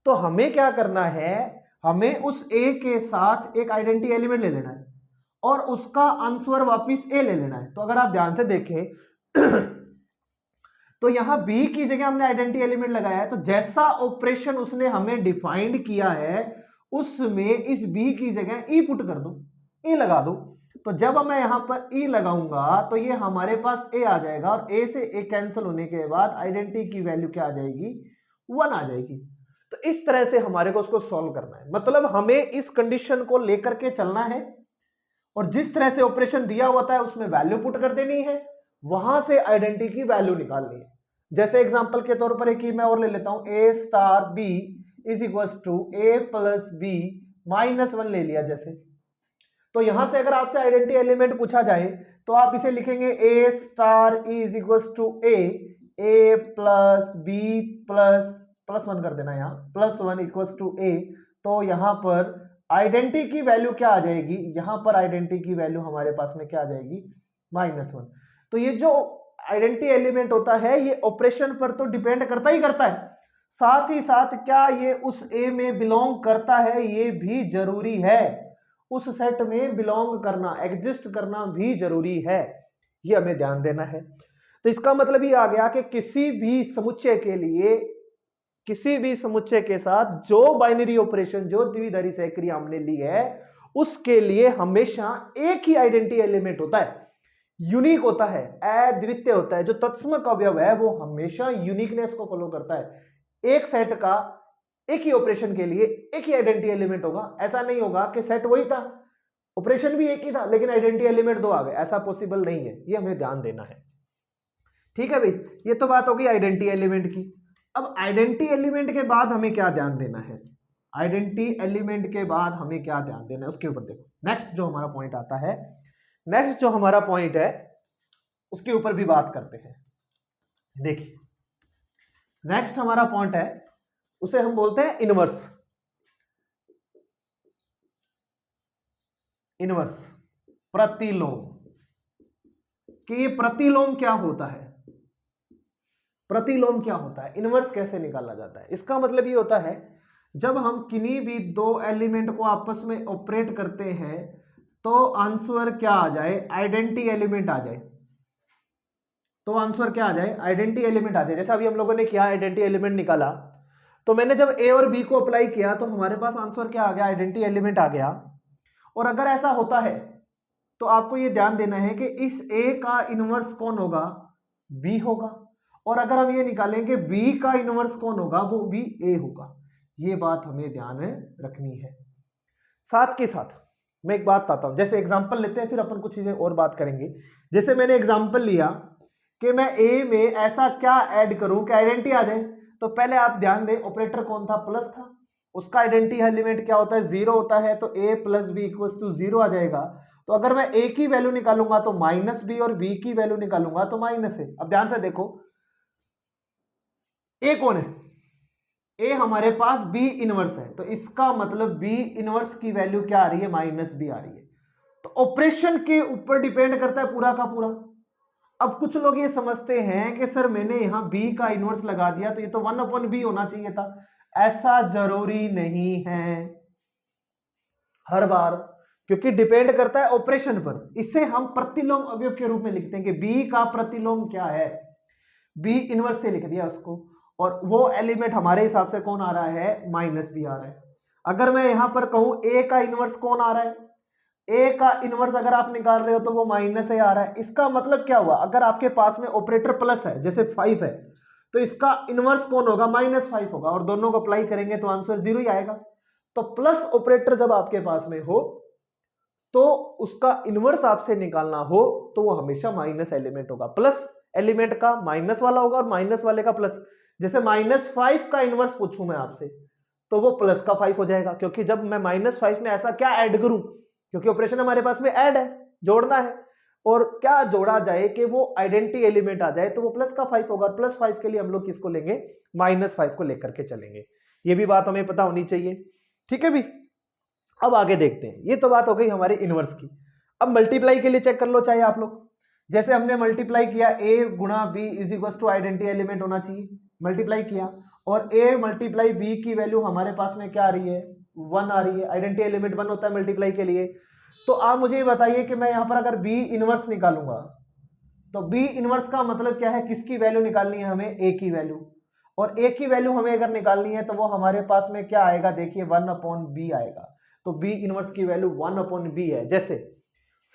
तो हमें क्या करना है, हमें उस ए के साथ एक आइडेंटिटी एलिमेंट ले लेना है और उसका आंसर वापिस ए ले लेना है। तो अगर आप ध्यान से देखें तो यहां बी की जगह हमने आइडेंटिटी एलिमेंट लगाया है, तो जैसा ऑपरेशन उसने हमें डिफाइंड किया है उसमें इस बी की जगह ई पुट कर दो, ई लगा दो। तो जब मैं यहां पर ई लगाऊंगा तो ये हमारे पास ए आ जाएगा और ए से ए कैंसिल होने के बाद आइडेंटिटी की वैल्यू क्या आ जाएगी? 1 आ जाएगी। तो इस तरह से हमारे को उसको सॉल्व करना है, मतलब हमें इस कंडीशन को लेकर के चलना है और जिस तरह से ऑपरेशन दिया होता है उसमें वैल्यू पुट कर देनी है, वहां से आइडेंटिटी की वैल्यू निकालनी है। जैसे एग्जांपल के तौर पर एक ही मैं और ले लेता हूं, a star b is equal to a plus b minus 1 ले लिया जैसे। तो यहां से अगर आपसे आइडेंटिटी एलिमेंट पूछा जाए तो आप इसे लिखेंगे a star is equal to a plus b plus 1 कर देना, यहां प्लस 1 इक्वल टू ए। तो यहां पर आइडेंटिटी की वैल्यू क्या आ जाएगी? यहां पर आइडेंटिटी की वैल्यू हमारे पास में क्या आ जाएगी? -1। तो ये जो आइडेंटिटी एलिमेंट होता है ये ऑपरेशन पर तो डिपेंड करता ही करता है, साथ ही साथ क्या ये उस ए में बिलोंग करता है ये भी जरूरी है, उस सेट में बिलोंग करना, एग्जिस्ट करना भी जरूरी है, ये हमें ध्यान देना है। तो इसका मतलब ये आ गया कि किसी भी समुच्चय के लिए, किसी भी समुच्चय के साथ जो बाइनरी ऑपरेशन, जो द्विधारी सहक्रिया हमने ली है उसके लिए हमेशा एक ही आइडेंटिटी एलिमेंट होता है, यूनिक होता है, अद्वितीय होता है। जो तत्समक अवयव है वो हमेशा यूनिकनेस को फॉलो करता है। एक सेट का एक ही ऑपरेशन के लिए एक ही आइडेंटिटी एलिमेंट होगा, ऐसा नहीं होगा कि सेट वही था, ऑपरेशन भी एक ही था लेकिन आइडेंटिटी एलिमेंट 2 आ गए, ऐसा पॉसिबल नहीं है, ये हमें ध्यान देना है। ठीक है भाई, ये तो बात होगी आइडेंटिटी एलिमेंट की। अब आइडेंटिटी एलिमेंट के बाद हमें क्या ध्यान देना है? आइडेंटिटी एलिमेंट के बाद हमें क्या ध्यान देना है उसके ऊपर देखो, नेक्स्ट जो हमारा पॉइंट आता है, नेक्स्ट जो हमारा पॉइंट है उसके ऊपर भी बात करते हैं। देखिए नेक्स्ट हमारा पॉइंट है, उसे हम बोलते हैं इनवर्स। इनवर्स प्रतिलोम, कि ये प्रतिलोम क्या होता है, प्रतिलोम क्या होता है, इनवर्स कैसे निकाला जाता है। इसका मतलब ये होता है जब हम किन्हीं भी दो एलिमेंट को आपस में ऑपरेट करते हैं तो आंसर क्या आ जाए? आइडेंटिटी एलिमेंट आ जाए। तो आंसर क्या आ जाए? आइडेंटिटी एलिमेंट आ जाए। जैसा अभी हम लोगों ने किया, आइडेंटिटी एलिमेंट निकाला, तो मैंने जब ए और बी को अप्लाई किया तो हमारे पास आंसर क्या आ गया? आइडेंटिटी एलिमेंट आ गया। और अगर ऐसा होता है तो आपको यह ध्यान देना है कि इस ए का इनवर्स कौन होगा? बी होगा। और अगर हम ये निकालेंगे बी का इनवर्स कौन होगा? वो भी ए होगा। ये बात हमें ध्यान रखनी है। साथ के साथ मैं एक बात बताता हूं, जैसे एग्जांपल लेते हैं फिर अपन कुछ चीजें और बात करेंगे। जैसे मैंने एग्जांपल लिया कि मैं ए में ऐसा क्या ऐड करूं कि आइडेंटिटी आ जाए। तो पहले आप ध्यान दें, ऑपरेटर कौन था? प्लस था, उसका आइडेंटिटी एलिमेंट क्या होता है? 0 होता है। तो a plus b equals to 0 आ जाएगा। तो अगर मैं a की वैल्यू निकालूंगा तो माइनस बी और b की वैल्यू निकालूंगा तो माइनस है। अब ध्यान से देखो, a कौन है? a हमारे पास b इनवर्स है, तो इसका मतलब b इनवर्स की वैल्यू क्या आ रही है? माइनस बी आ रही है। तो ऑपरेशन के ऊपर डिपेंड करता है पूरा का पूरा। अब कुछ लोग ये समझते हैं कि सर मैंने यहां b का इनवर्स लगा दिया तो ये तो 1/b होना चाहिए था। ऐसा जरूरी नहीं है हर बार, क्योंकि डिपेंड करता है ऑपरेशन पर। इसे हम प्रतिलोम अवयव के रूप में लिखते हैं कि b का प्रतिलोम क्या है, b इनवर्स से लिख दिया उसको, और वो एलिमेंट हमारे हिसाब से कौन आ रहा है? माइनस बी आ रहा है। अगर मैं यहां पर कहूं a का इनवर्स कौन आ रहा है? a का इनवर्स अगर आप निकाल रहे हो तो वो माइनस ए आ रहा है। इसका मतलब क्या हुआ? अगर आपके पास में ऑपरेटर प्लस है, जैसे 5 है, तो इसका इनवर्स कौन होगा? -5 होगा, और दोनों को अप्लाई करेंगे तो आंसर 0 ही आएगा। तो प्लस ऑपरेटर जब आपके पास में हो तो उसका इनवर्स आपसे निकालना हो तो वो हमेशा माइनस एलिमेंट होगा, प्लस एलिमेंट का माइनस वाला होगा और माइनस वाले का प्लस। जैसे -5 का इनवर्स पूछूं मैं आपसे तो वो प्लस का 5 हो जाएगा, क्योंकि जब मैं -5 में ऐसा क्या ऐड करूं, क्योंकि ऑपरेशन हमारे पास में ऐड है, जोड़ना है, और क्या जोड़ा जाए कि वो आइडेंटिटी एलिमेंट आ जाए, तो वो प्लस का 5 होगा। +5 के लिए हम लोग किसको लेंगे, -5 को लेकर के चलेंगे। ये भी बात हमें पता होनी चाहिए, ठीक है भी। अब आगे देखते हैं, ये तो बात हो गई हमारे इनवर्स की। अब मल्टीप्लाई के लिए चेक कर लो चाहे आप लोग, जैसे हमने मल्टीप्लाई किया a गुणा b is equal to identity element होना चाहिए, मल्टीप्लाई किया, और a मल्टीप्लाई b की वैल्यू हमारे पास में क्या आ रही है, 1 आ रही है, आइडेंटिटी एलिमेंट 1 होता है मल्टीप्लाई के लिए। तो आप मुझे बताइए कि मैं यहां पर अगर b इनवर्स निकालूंगा तो b इनवर्स का मतलब क्या है, किसकी वैल्यू निकालनी है हमें, a की वैल्यू, और a की वैल्यू हमें अगर निकालनी है तो वो हमारे पास में क्या आएगा, देखिए 1/b आएगा। तो b इनवर्स की वैल्यू 1/b है। जैसे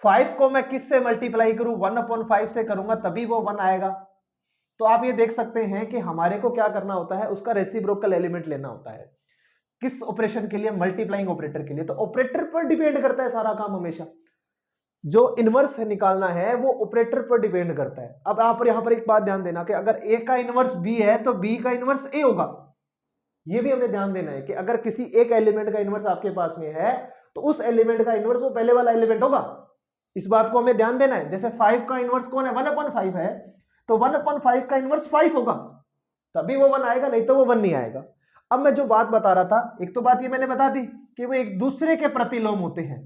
5 को मैं किस से मल्टीप्लाई करूं, 1/5 से करूंगा तभी वो 1 आएगा। तो आप ये देख सकते हैं कि हमारे को क्या करना होता है, उसका रेसिप्रोकल एलिमेंट लेना होता है, किस ऑपरेशन के लिए, मल्टीप्लाइंग ऑपरेटर के लिए। तो ऑपरेटर पर डिपेंड करता है सारा काम, हमेशा जो इनवर्स है निकालना है वो ऑपरेटर पर डिपेंड करता है। अब आप यहां पर एक बात ध्यान देना कि अगर a का इनवर्स b है तो b का इनवर्स a होगा। ये भी हमें ध्यान देना है कि अगर किसी एक एलिमेंट का इनवर्स आपके पास में है तो उस एलिमेंट का इनवर्स वो पहले वाला एलिमेंट होगा, इस बात को हमें ध्यान देना है। जैसे 5 का इनवर्स कौन है, 1/5 है, तो 1/5 का इनवर्स 5 होगा, तभी वो 1 आएगा, नहीं तो वो 1 नहीं आएगा। अब मैं जो बात बता रहा था, एक तो बात ये मैंने बता दी कि वो एक दूसरे के प्रतिलोम होते हैं,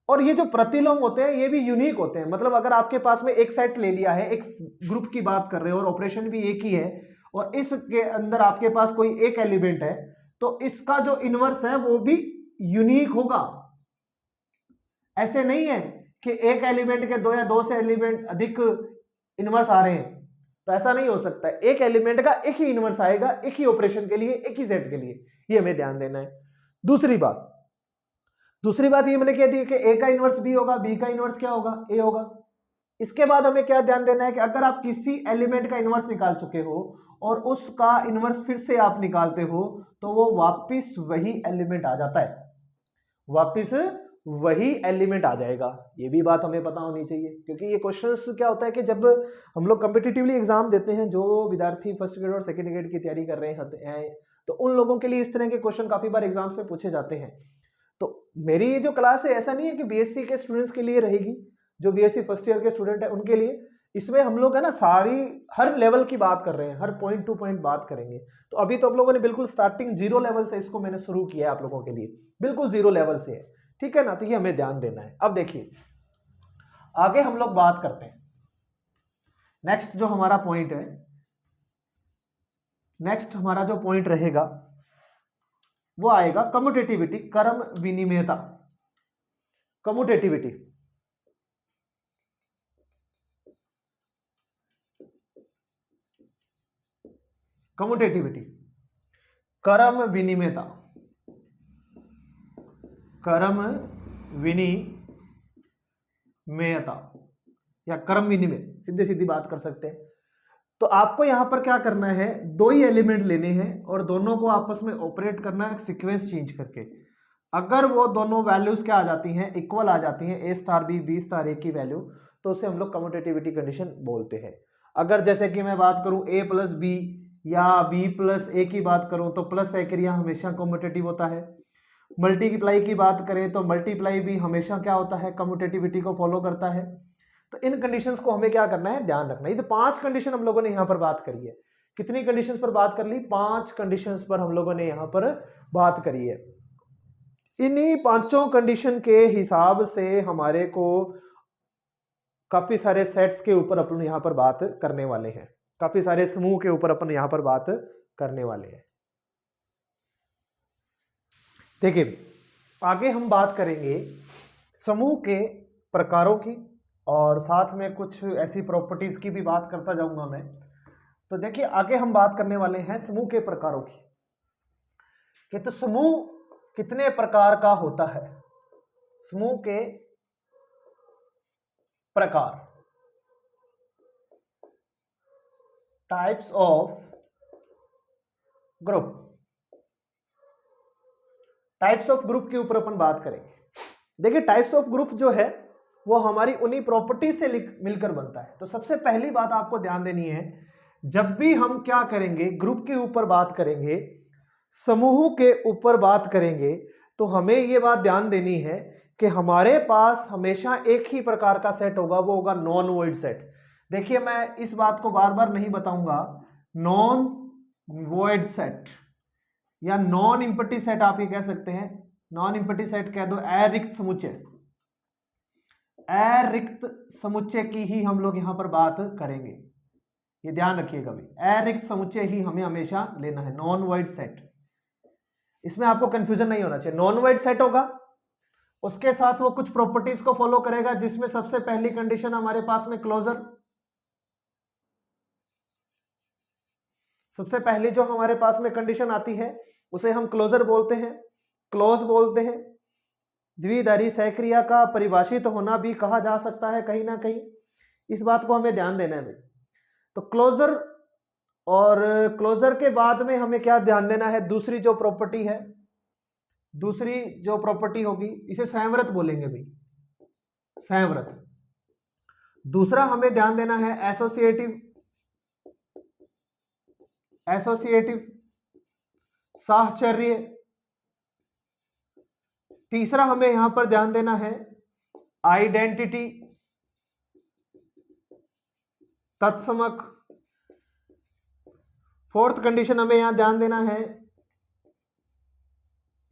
और ये जो प्रतिलोम होते हैं ये भी यूनिक होते हैं। मतलब अगर आपके पास में एक सेट ले लिया है, एक ग्रुप की बात कर रहे हो और ऑपरेशन भी एक ही है, और इसके अंदर आपके पास कोई एक एलिमेंट है, तो इसका जो इनवर्स है वो भी यूनिक होगा। ऐसे नहीं है कि एक एलिमेंट के दो या दो से एलिमेंट अधिक इनवर्स आ रहे हैं, तो ऐसा नहीं हो सकता है। एक एलिमेंट का एक ही इनवर्स आएगा, एक ही ऑपरेशन के लिए, एक ही सेट के लिए, ये हमें ध्यान देना है। दूसरी बात ये मैंने कह दी कि ए का इनवर्स बी होगा, बी का इनवर्स क्या होगा, ए होगा। इसके बाद हमें क्या ध्यान देना है कि अगर आप किसी एलिमेंट का इनवर्स निकाल चुके हो और उसका इनवर्स फिर से आप निकालते हो तो वो वापिस वही एलिमेंट आ जाता है, वापिस वही एलिमेंट आ जाएगा। ये भी बात हमें पता होनी चाहिए, क्योंकि ये क्वेश्चंस क्या होता है कि जब हम लोग कॉम्पिटिटिवली एग्जाम देते हैं, जो विद्यार्थी फर्स्ट ग्रेड और सेकंड ग्रेड की तैयारी कर रहे हैं, तो उन लोगों के लिए इस तरह के क्वेश्चन काफी बार एग्जाम से पूछे जाते हैं। तो मेरी ये जो क्लास है ऐसा नहीं है कि बीएससी के स्टूडेंट्स के लिए रहेगी, जो बीएससी फर्स्ट ईयर के स्टूडेंट है उनके लिए। इसमें हम लोग है ना हर लेवल की बात कर रहे हैं, हर पॉइंट टू पॉइंट बात करेंगे। तो अभी तो आप लोगों ने बिल्कुल स्टार्टिंग 0 लेवल से इसको मैंने शुरू किया है आप लोगों के लिए, बिल्कुल 0 लेवल से है, ठीक है ना। तो ये हमें ध्यान देना है। अब देखिए आगे हम लोग बात करते हैं, नेक्स्ट जो हमारा पॉइंट है, नेक्स्ट हमारा जो पॉइंट रहेगा वो आएगा कम्यूटेटिविटी, क्रम विनिमेयता। कम्यूटेटिविटी कम्यूटेटिविटी क्रम विनिमेयता, क्रम विनिमेयता या क्रम विनिमय, सीधे सीधी बात कर सकते हैं। तो आपको यहां पर क्या करना है, दो ही एलिमेंट लेने हैं और दोनों को आपस में ऑपरेट करना है सीक्वेंस चेंज करके। अगर वो दोनों वैल्यूज क्या आ जाती हैं, इक्वल आ जाती हैं, a star b, b star a की वैल्यू, तो उसे हम लोग कम्यूटेटिविटी कंडीशन बोलते हैं। अगर जैसे कि मैं बात करूं a प्लस बी या b प्लस ए की बात करूं तो प्लस एक्रिया हमेशा कम्यूटेटिव होता है। मल्टीप्लाई की बात करें तो मल्टीप्लाई भी हमेशा क्या होता है, कम्यूटेटिविटी को फॉलो करता है। तो इन कंडीशंस को हमें क्या करना है, ध्यान रखना है। ये तो 5 कंडीशन हम लोगों ने यहां पर बात करी है। कितनी कंडीशंस पर बात कर ली, 5 कंडीशंस पर हम लोगों ने यहां पर बात करी है। इन्हीं 5 कंडीशन के हिसाब से हमारे को काफी सारे सेट्स के ऊपर अपन यहां पर बात करने वाले हैं, काफी सारे समूह के ऊपर अपन यहां पर बात करने वाले हैं। देखिए आगे हम बात करेंगे समूह के प्रकारों की, और साथ में कुछ ऐसी प्रॉपर्टीज की भी बात करता जाऊंगा मैं। तो देखिए आगे हम बात करने वाले हैं समूह के प्रकारों की, कि तो समूह कितने प्रकार का होता है, समूह के प्रकार, types of group. Types of group के ऊपर अपन बात करेंगे। देखिए टाइप्स ऑफ ग्रुप जो है वो हमारी उन्हीं प्रॉपर्टी से मिलकर बनता है। तो सबसे पहली बात आपको ध्यान देनी है, जब भी हम क्या करेंगे, ग्रुप के ऊपर बात करेंगे, समूह के ऊपर बात करेंगे, तो हमें ये बात ध्यान देनी है कि हमारे पास हमेशा एक ही प्रकार का सेट होगा, वो होगा नॉन वॉइड सेट। देखिए मैं इस बात को बार बार नहीं बताऊंगा, नॉन वॉइड सेट या नॉन इंपटी सेट आप ये कह सकते हैं, नॉन इंपटी सेट कह दो, अरिक्त समुच्चय, अरिक्त समुच्चय की ही हम लोग यहां पर बात करेंगे, ये ध्यान रखिएगा भाई, अरिक्त समुच्चय ही हमें हमेशा लेना है, नॉन वॉइड सेट। इसमें आपको कंफ्यूजन नहीं होना चाहिए। नॉन वॉइड सेट होगा, उसके साथ वो कुछ प्रॉपर्टीज को फॉलो करेगा, जिसमें सबसे पहली कंडीशन हमारे पास में क्लोजर, सबसे पहली जो हमारे पास में कंडीशन आती है उसे हम क्लोजर बोलते हैं, क्लोज बोलते हैं। द्विधारी सहक्रिया का परिभाषित होना भी कहा जा सकता है कहीं ना कहीं, इस बात को हमें ध्यान देना है। तो क्लोजर, और क्लोजर के बाद में हमें क्या ध्यान देना है, दूसरी जो प्रॉपर्टी है, दूसरी जो प्रॉपर्टी होगी इसे संव्रत बोलेंगे भाई, संव्रत। दूसरा हमें ध्यान देना है एसोसिएटिव, एसोसिएटिव साहचर्य। तीसरा हमें यहां पर ध्यान देना है आइडेंटिटी, तत्समक। फोर्थ कंडीशन हमें यहां ध्यान देना है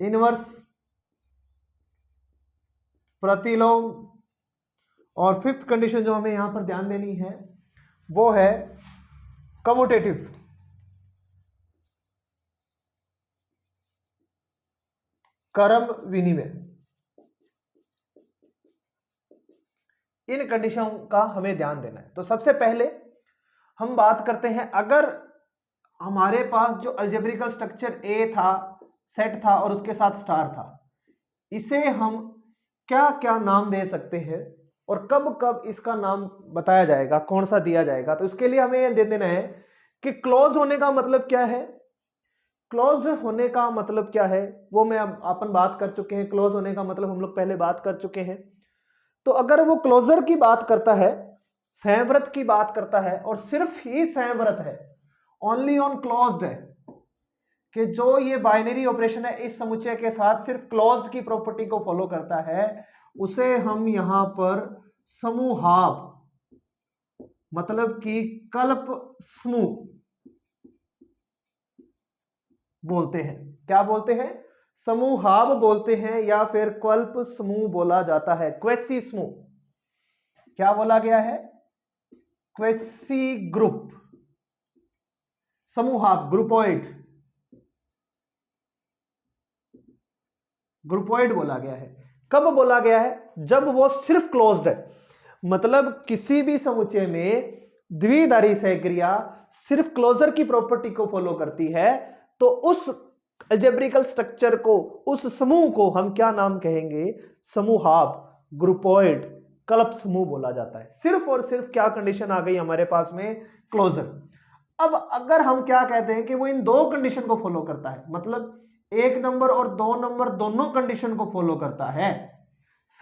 इनवर्स, प्रतिलोम। और फिफ्थ कंडीशन जो हमें यहां पर ध्यान देनी है वो है कम्यूटेटिव, क्रम विनिमय। इन कंडीशन का हमें ध्यान देना है। तो सबसे पहले हम बात करते हैं, अगर हमारे पास जो अलजेब्रिकल स्ट्रक्चर ए था, सेट था और उसके साथ स्टार था, इसे हम क्या क्या नाम दे सकते हैं और कब कब इसका नाम बताया जाएगा, कौन सा दिया जाएगा। तो इसके लिए हमें यह दे देना है कि क्लोज होने का मतलब क्या है, क्लोज्ड होने का मतलब क्या है वो मैं अपन बात कर चुके हैं। क्लोज होने का मतलब हम लोग पहले बात कर चुके हैं। तो अगर वो क्लोजर की बात करता है, संव्रत की बात करता है और सिर्फ ही संव्रत है, ओनली ऑन क्लोज्ड है, कि जो ये बाइनरी ऑपरेशन है इस समुच्चय के साथ सिर्फ क्लोज्ड की प्रॉपर्टी को फॉलो करता है, उसे हम यहां पर समूहाभ मतलब कि कल्प समूह बोलते हैं। क्या बोलते हैं, समूहाभ बोलते हैं, या फिर कल्प समूह बोला जाता है, क्वेसी समूह। क्या बोला गया है, क्वेसी ग्रुप, समूहाभ, ग्रुपॉइड, ग्रुपॉइड बोला गया है। कब बोला गया है, जब वो सिर्फ क्लोज्ड है, मतलब किसी भी समुच्चय में द्विधारी सहक्रिया सिर्फ क्लोजर की प्रॉपर्टी को फॉलो करती है, तो उस अलजेब्रिकल स्ट्रक्चर को, उस समूह को हम क्या नाम कहेंगे, समूहाभ, ग्रुपॉइड, कल्प समूह बोला जाता है। सिर्फ और सिर्फ क्या कंडीशन आ गई हमारे पास में, क्लोजर। अब अगर हम क्या कहते हैं कि वो इन दो कंडीशन को फॉलो करता है, मतलब 1 नंबर और 2 नंबर दोनों कंडीशन को फॉलो करता है,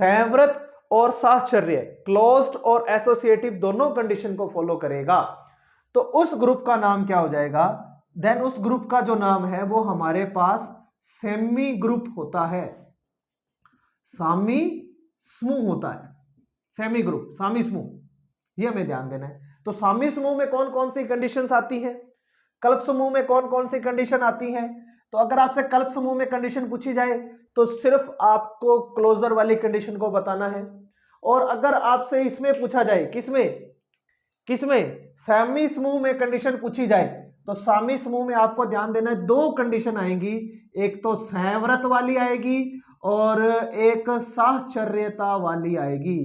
संव्रत और साहचर्य, क्लोज्ड और एसोसिएटिव दोनों कंडीशन को फॉलो करेगा, तो उस ग्रुप का नाम क्या हो जाएगा, देन उस ग्रुप का जो नाम है वो हमारे पास सेमी ग्रुप होता है, सामी समूह होता है, सेमी ग्रुप, सामी समूह, ये हमें ध्यान देना है। तो सामी समूह में कौन कौन सी कंडीशंस आती हैं, कल्प समूह में कौन कौन सी कंडीशन आती हैं। तो अगर आपसे कल्प समूह में कंडीशन पूछी जाए तो सिर्फ आपको क्लोजर वाली कंडीशन को बताना है, और अगर आपसे इसमें पूछा जाए, किसमें किसमें, सामी समूह में कंडीशन पूछी जाए, तो सामी समूह में आपको ध्यान देना है, दो कंडीशन आएंगी, एक तो संव्रत वाली आएगी और एक साहचर्यता वाली आएगी,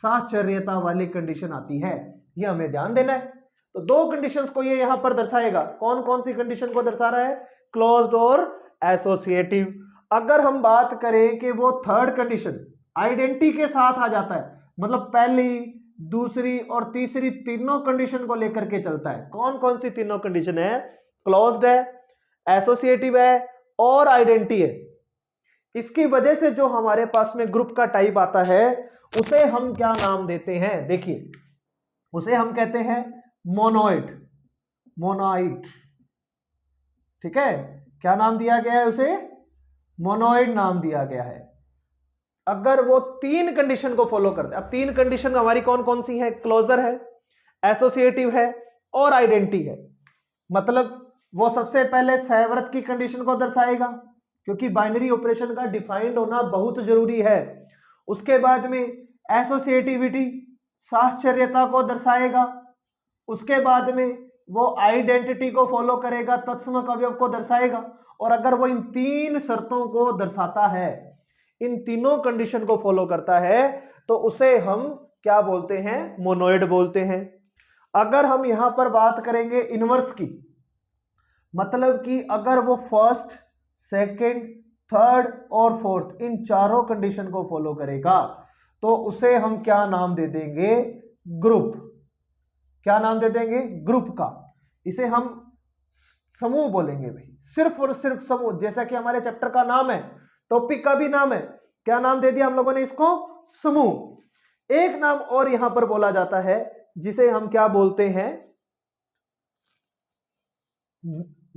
साहचर्यता वाली कंडीशन आती है, ये हमें ध्यान देना है। तो दो कंडीशंस को ये यहां पर दर्शाएगा, कौन कौन सी कंडीशन को दर्शा रहा है, क्लोज्ड और एसोसिएटिव। अगर हम बात करें कि वो थर्ड कंडीशन आइडेंटिटी के साथ आ जाता है, मतलब पहली, दूसरी और तीसरी तीनों कंडीशन को लेकर के चलता है, कौन कौन सी तीनों कंडीशन है, क्लोज्ड है, एसोसिएटिव है और आइडेंटिटी है। इसकी वजह से जो हमारे पास में ग्रुप का टाइप आता है उसे हम क्या नाम देते हैं, देखिए उसे हम कहते हैं मोनोइड, मोनोइड। ठीक है, क्या नाम दिया गया है उसे, मोनोइड नाम दिया गया है। अगर वो तीन कंडीशन को फॉलो करते हैं, अब तीन कंडीशन हमारी कौन कौन सी है, क्लोजर है, एसोसिएटिव है और आइडेंटिटी है। मतलब वो सबसे पहले सहवर्त की कंडीशन को दर्शाएगा, क्योंकि बाइनरी ऑपरेशन का डिफाइंड होना बहुत जरूरी है। उसके बाद में एसोसिएटिविटी, साहचर्यता को दर्शाएगा। उसके बाद में वो आइडेंटिटी को फॉलो करेगा, तत्समक अवयव को दर्शाएगा। और अगर वो इन तीन शर्तों को दर्शाता है, इन तीनों कंडीशन को फॉलो करता है, तो उसे हम क्या बोलते हैं, मोनोइड बोलते हैं। अगर हम यहां पर बात करेंगे इनवर्स की, मतलब कि अगर वो फर्स्ट, सेकंड, थर्ड और फोर्थ इन चारों कंडीशन को फॉलो करेगा, तो उसे हम क्या नाम दे देंगे, ग्रुप। क्या नाम दे देंगे, ग्रुप का। इसे हम समूह बोलेंगे भाई, सिर्फ और सिर्फ समूह। जैसा कि हमारे चैप्टर का नाम है, टॉपिक का भी नाम है, क्या नाम दे दिया हम लोगों ने इसको, समूह। एक नाम और यहां पर बोला जाता है जिसे हम क्या बोलते हैं,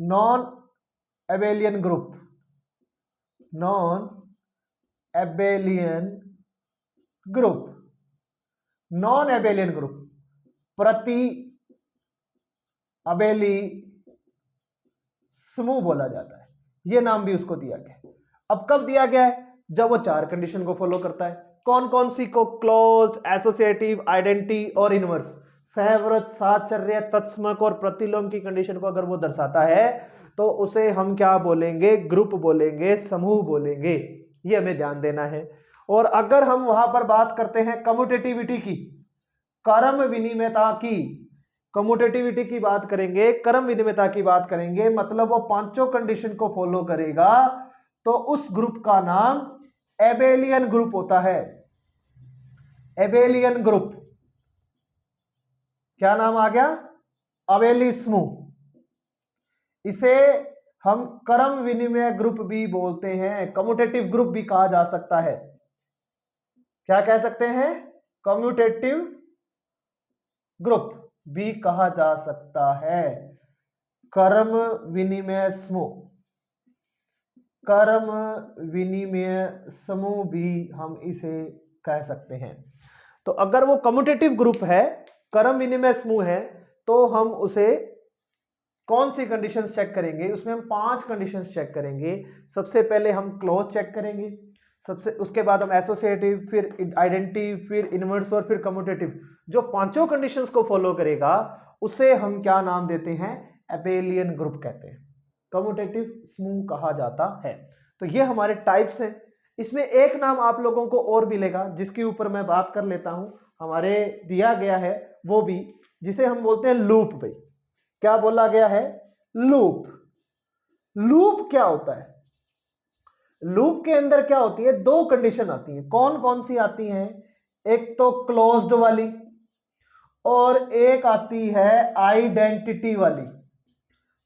non Abelian group, non Abelian group. Non Abelian group, प्रति अबेली समूह बोला जाता है, यह नाम भी उसको दिया गया। अब कब दिया गया है, जब वो चार कंडीशन को फॉलो करता है। कौन कौन सी को, क्लोज्ड, एसोसिएटिव, आइडेंटिटी और इनवर्स। सहव्रत, साहचर्य, तत्समक और प्रतिलोम की कंडीशन को अगर वो दर्शाता है तो उसे हम क्या बोलेंगे, ग्रुप बोलेंगे, समूह बोलेंगे। ये हमें ध्यान देना है। और अगर हम वहां पर बात करते हैं कम्यूटेटिविटी की, कर्म विनिमयता की, कम्यूटेटिविटी की बात करेंगे, कर्म विनिमयता की बात करेंगे, मतलब वो पांचों कंडीशन को फॉलो करेगा, तो उस ग्रुप का नाम एबेलियन ग्रुप होता है। एबेलियन ग्रुप, क्या नाम आ गया, अबेली समूह। इसे हम कर्म विनिमय ग्रुप भी बोलते हैं, कम्यूटेटिव ग्रुप भी कहा जा सकता है। क्या कह सकते हैं, कम्यूटेटिव ग्रुप भी कहा जा सकता है। कर्म विनिमय समूह, कर्म विनिमय समूह भी हम इसे कह सकते हैं। तो अगर वो कम्यूटेटिव ग्रुप है, कर्म विनिमय समूह है, तो हम उसे कौन सी कंडीशंस चेक करेंगे, उसमें हम 5 कंडीशंस चेक करेंगे। सबसे पहले हम क्लोज चेक करेंगे, उसके बाद हम एसोसिएटिव, फिर आइडेंटिटी, फिर इनवर्स और फिर कम्यूटेटिव। जो पांचों कंडीशंस को फॉलो करेगा उसे हम क्या नाम देते हैं, एबेलियन ग्रुप कहते हैं, कम्यूटेटिव समूह कहा जाता है। तो ये हमारे टाइप्स हैं। इसमें एक नाम आप लोगों को और मिलेगा जिसके ऊपर मैं बात कर लेता हूं, हमारे दिया गया है वो भी, जिसे हम बोलते हैं लूप। भाई क्या बोला गया है, लूप। लूप क्या होता है, लूप के अंदर क्या होती है, दो कंडीशन आती है। कौन कौन सी आती हैं, एक तो क्लोज्ड वाली और एक आती है आइडेंटिटी वाली।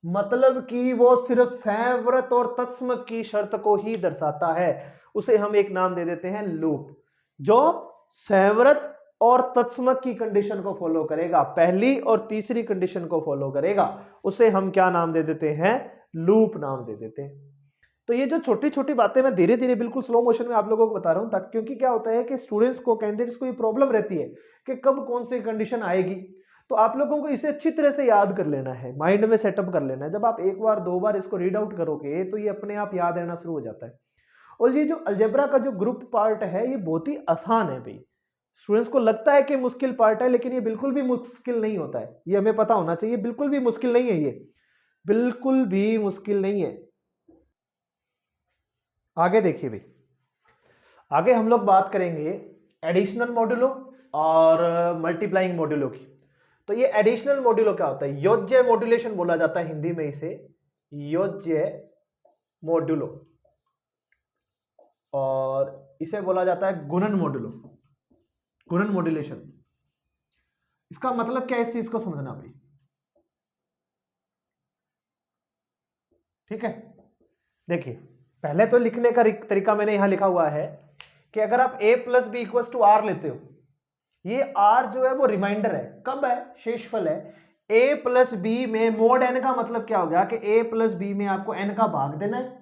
मतलब कि वो सिर्फ सहव्रत और तत्सम की शर्त को ही दर्शाता है, उसे हम एक नाम दे देते हैं लूप। जो सहव्रत और तत्सम की कंडीशन को फॉलो करेगा, पहली और तीसरी कंडीशन को फॉलो करेगा, उसे हम क्या नाम दे देते हैं, लूप नाम दे देते हैं। तो ये जो छोटी छोटी बातें मैं धीरे धीरे बिल्कुल स्लो मोशन में आप लोगों को बता रहा हूं, तक क्योंकि क्या होता है कि स्टूडेंट्स को, कैंडिडेट्स को ये प्रॉब्लम रहती है कि कब कौन सी कंडीशन आएगी। तो आप लोगों को इसे अच्छी तरह से याद कर लेना है, माइंड में सेटअप कर लेना है। जब आप एक बार दो बार इसको रीड आउट करोगे तो ये अपने आप याद रहना शुरू हो जाता है। और ये जो अलजेब्रा का जो ग्रुप पार्ट है ये बहुत ही आसान है भाई। स्टूडेंट्स को लगता है कि मुश्किल पार्ट है, लेकिन ये बिल्कुल भी मुश्किल नहीं होता है, ये हमें पता होना चाहिए। बिल्कुल भी मुश्किल नहीं है, ये बिल्कुल भी मुश्किल नहीं है। आगे देखिए भाई, आगे हम लोग बात करेंगे एडिशनल मॉड्यूलो और मल्टीप्लाइंग मॉड्यूलो की। तो ये एडिशनल मॉड्यूलो क्या होता है, योज्य मॉड्यूलेशन बोला जाता है हिंदी में इसे, योज्य मॉड्यूलो, और इसे बोला जाता है गुणन मॉड्यूलो, गुणन मॉड्यूलेशन। इसका मतलब क्या है, इस चीज को समझना भाई, ठीक है। देखिए पहले तो लिखने का तरीका मैंने यहां लिखा हुआ है कि अगर आप a plus b equal to R लेते हो, ये r जो है वो रिमाइंडर है, कब है, शेषफल है। a प्लस बी में मोड n का मतलब क्या हो गया कि a प्लस बी में आपको n का भाग देना है,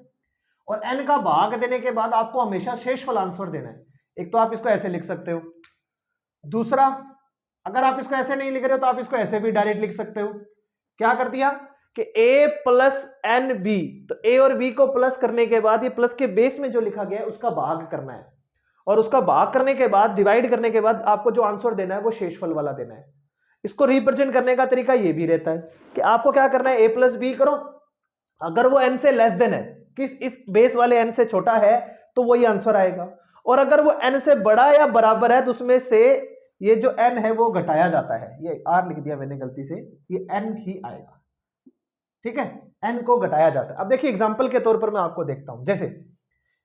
और n का भाग देने के बाद आपको हमेशा शेषफल आंसर देना है। एक तो आप इसको ऐसे लिख सकते हो, दूसरा अगर आप इसको ऐसे नहीं लिख रहे हो तो आप इसको ऐसे भी डायरेक्ट लिख सकते हो। क्या कर दिया कि a प्लस एन बी, तो a और b को प्लस करने के बाद ये प्लस के बेस में जो लिखा गया है उसका भाग करना है, और उसका भाग करने के बाद डिवाइड करने के बाद आपको जो आंसर देना है वो शेषफल वाला देना है। इसको रिप्रेजेंट करने का तरीका ये भी रहता है कि आपको क्या करना है, a प्लस बी करो, अगर वो n से लेस देन है, किस इस बेस वाले n से छोटा है तो वही आंसर आएगा, और अगर वो n से बड़ा या बराबर है तो उसमें से ये जो n है वो घटाया जाता है। ये r लिख दिया मैंने गलती से, ये n ही आएगा, ठीक है, n को घटाया जाता है। अब देखिए एग्जांपल के तौर पर मैं आपको देखता हूं, जैसे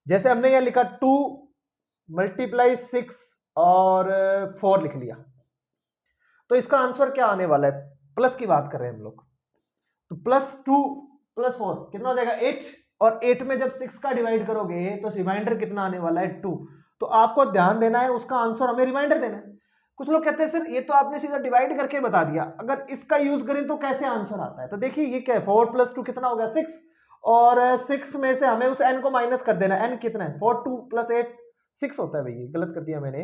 जैसे हमने यहां लिखा 2 मल्टीप्लाई 6 और 4 लिख लिया, तो इसका आंसर क्या आने वाला है, प्लस की बात कर रहे हैं हम लोग, तो +2 + 4 कितना हो जाएगा 8, और 8 में जब 6 का डिवाइड करोगे तो रिमाइंडर कितना आने वाला है 2। तो आपको ध्यान देना है, उसका आंसर हमें रिमाइंडर देना है। कुछ लोग कहते हैं सर ये तो आपने सीधा डिवाइड करके बता दिया, अगर इसका यूज करें तो कैसे आंसर आता है, तो देखिए ये क्या है, 4 + 2 कितना हो गया 6, और 6 में से हमें उस n को माइनस कर देना है, n कितना है 4, 2 + 8 6 होता है भैया, गलत कर दिया मैंने,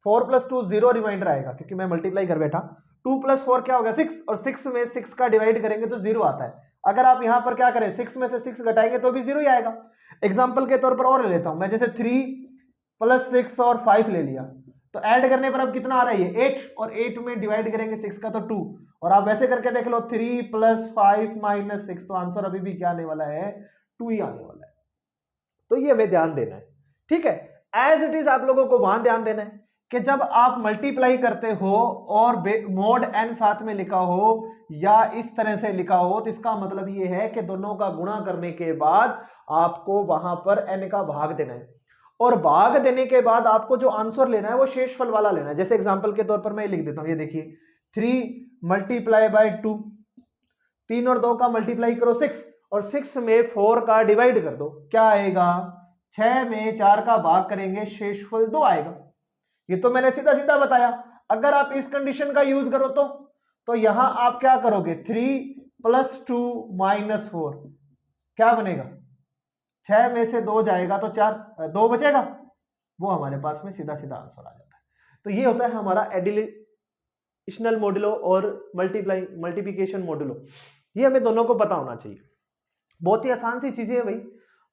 4 + 2 0 रिमाइंडर आएगा क्योंकि मैं मल्टीप्लाई कर बैठा, 2 + 4 क्या होगा 6, और 6 में 6 का डिवाइड करेंगे तो 0 आता है। अगर आप यहां पर क्या करें 6 में से 6 घटाएंगे तो भी 0 ही आएगा। एग्जांपल के तौर पर और ले लेता हूं मैं, जैसे 3 + 6 और 5 ले लिया, तो ऐड करने पर अब कितना आ रहा है ये 8, और 8 में डिवाइड करेंगे 6 का तो 2, और आप वैसे करके देख लो 3 + 5 - 6, तो आंसर अभी भी क्या आने वाला है 2 ही आने वाला है। तो ये हमें ध्यान देना है, ठीक है। एज इट इज आप लोगों को वहां ध्यान देना है कि जब आप मल्टीप्लाई करते हो और मोड n साथ में लिखा हो या इस तरह से लिखा हो, तो इसका मतलब ये है कि दोनों का गुणा करने के बाद आपको वहां पर n का भाग देना है, और भाग देने के बाद आपको जो आंसर लेना है वो शेषफल वाला लेना है। जैसे एग्जांपल के तौर पर मैं लिख देता हूं, ये देखिए 3 × 2, 3 और 2 का मल्टीप्लाई करो 6, और 6 में 4 का डिवाइड कर दो, क्या आएगा 6 में 4 का भाग करेंगे शेषफल 2 आएगा। ये तो मैंने सीधा सीधा बताया। अगर आप इस कंडीशन का यूज करो तो यहां आप क्या करोगे 3 + 2 - 4 क्या बनेगा, 6 में से 2 जाएगा तो 2 बचेगा, वो हमारे पास में सीधा सीधा आंसर आ जाता है। तो ये होता है हमारा एडिशनल मॉड्यूलो और मल्टीप्लिकेशन मॉड्यूलो, ये हमें दोनों को पता होना चाहिए। बहुत ही आसान सी चीजें है भाई।